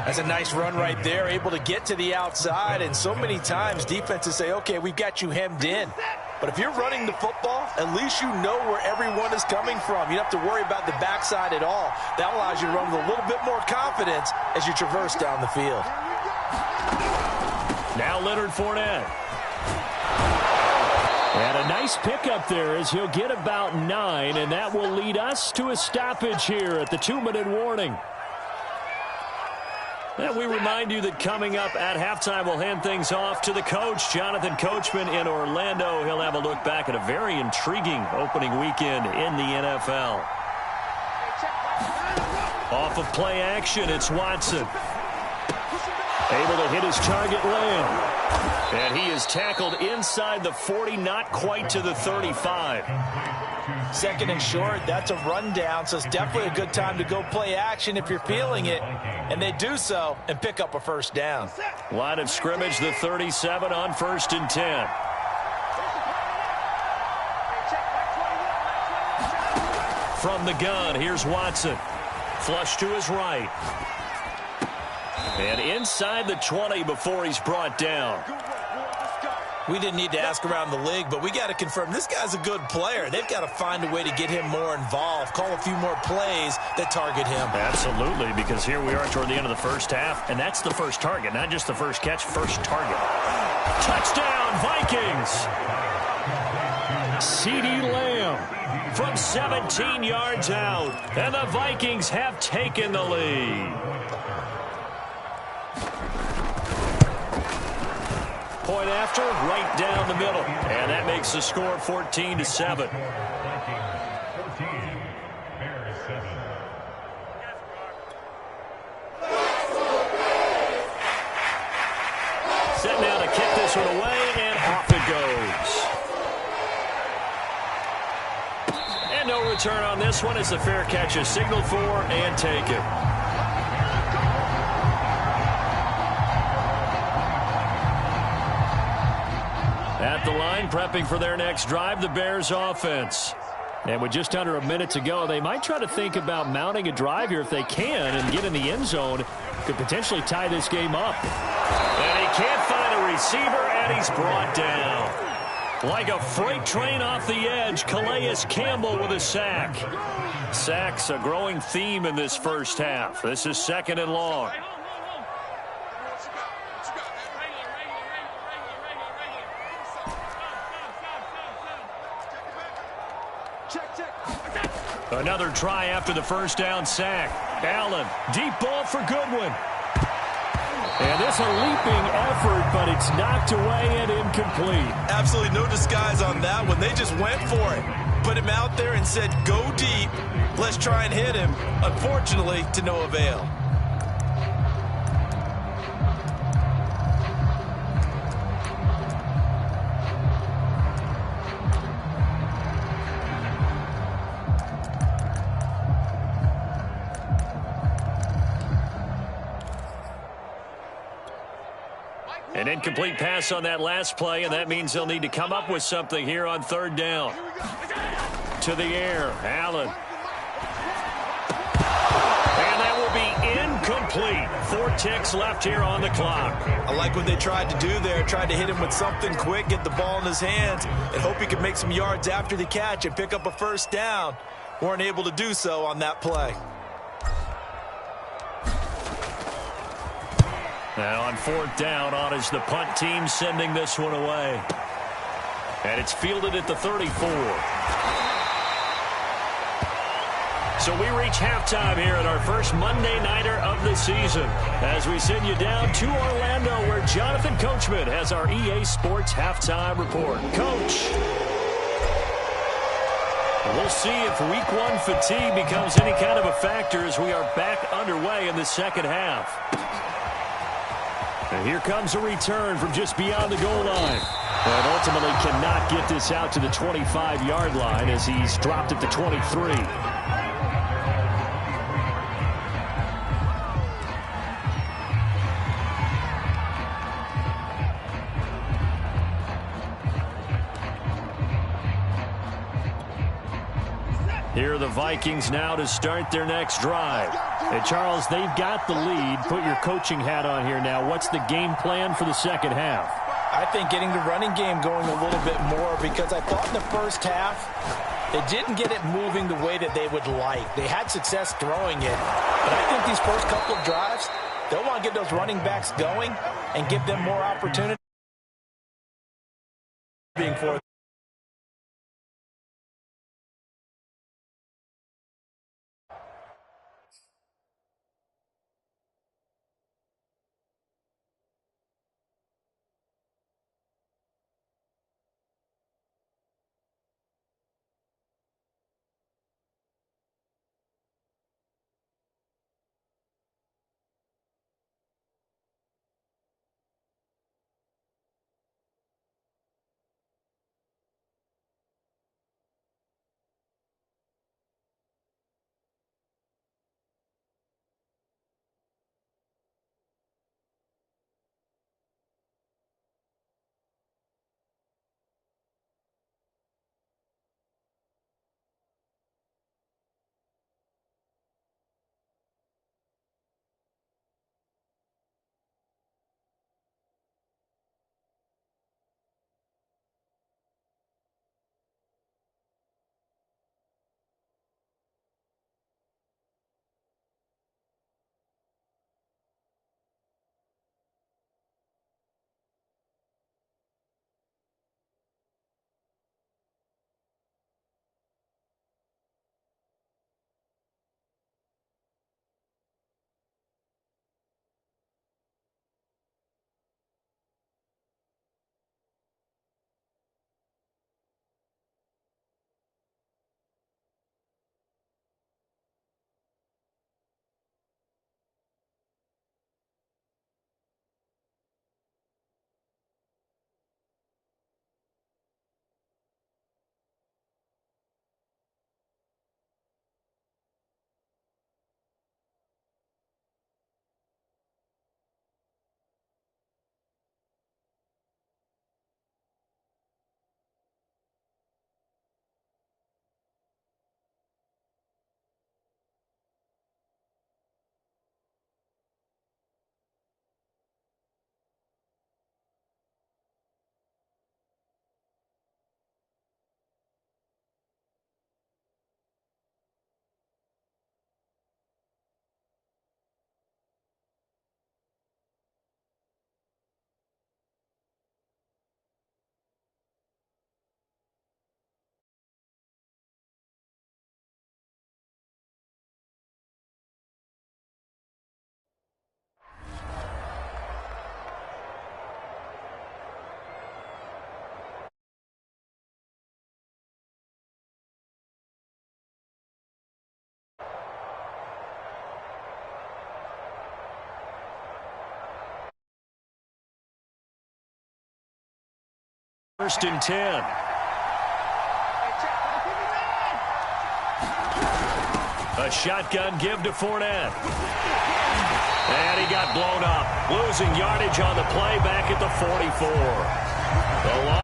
That's a nice run right there, able to get to the outside, and so many times defenses say, okay, we've got you hemmed in. But if you're running the football, at least you know where everyone is coming from. You don't have to worry about the backside at all. That allows you to run with a little bit more confidence as you traverse down the field. Now Leonard Fournette. And a nice pickup there as he'll get about 9, and that will lead us to a stoppage here at the 2-minute warning. And we remind you that coming up at halftime, we'll hand things off to the coach, Jonathan Coachman in Orlando. He'll have a look back at a very intriguing opening weekend in the NFL. Off of play action, it's Watson. Able to hit his target Lamb. And he is tackled inside the 40, not quite to the 35. Second and short, that's a rundown, so it's definitely a good time to go play action if you're feeling it. And they do so and pick up a first down. Line of scrimmage, the 37 on 1st and 10. From the gun, here's Watson. Flush to his right. And inside the 20 before he's brought down. We didn't need to ask around the league, but we got to confirm this guy's a good player. They've got to find a way to get him more involved, call a few more plays that target him. Absolutely, because here we are toward the end of the first half, and that's the first target, not just the first catch, first target. Touchdown, Vikings! CeeDee Lamb from 17 yards out, and the Vikings have taken the lead. Point after, right down the middle. And that makes the score 14-7. Set now to kick this one away, and off it goes. And no return on this one. It's a fair catch, a signal for, and take it. At the line, prepping for their next drive, the Bears offense. And with just under a minute to go, they might try to think about mounting a drive here if they can and get in the end zone. Could potentially tie this game up. And he can't find a receiver, and he's brought down. Like a freight train off the edge, Calais Campbell with a sack. Sacks a growing theme in this first half. This is 2nd and long. Another try after the first down sack. Allen, deep ball for Goodwin. And this a leaping effort, but it's knocked away and incomplete. Absolutely no disguise on that one. They just went for it. Put him out there and said, go deep. Let's try and hit him. Unfortunately, to no avail. An incomplete pass on that last play, and that means they'll need to come up with something here on 3rd down. To the air, Allen. And that will be incomplete. 4 ticks left here on the clock. I like what they tried to do there. Tried to hit him with something quick, get the ball in his hands, and hope he could make some yards after the catch and pick up a first down. Weren't able to do so on that play. Now on 4th down, on is the punt team sending this one away. And it's fielded at the 34. So we reach halftime here at our first Monday Nighter of the season as we send you down to Orlando where Jonathan Coachman has our EA Sports halftime report. Coach. We'll see if week 1 fatigue becomes any kind of a factor as we are back underway in the second half. And here comes a return from just beyond the goal line. And ultimately cannot get this out to the 25-yard line as he's dropped at the 23. Here are the Vikings now to start their next drive. And Charles, they've got the lead. Put your coaching hat on here now. What's the game plan for the second half? I think getting the running game going a little bit more because I thought in the first half they didn't get it moving the way that they would like. They had success throwing it. But I think these first couple of drives, they'll want to get those running backs going and give them more opportunity. Being for First and 10. A shotgun give to Fournette. And he got blown up. Losing yardage on the play back at the 44. The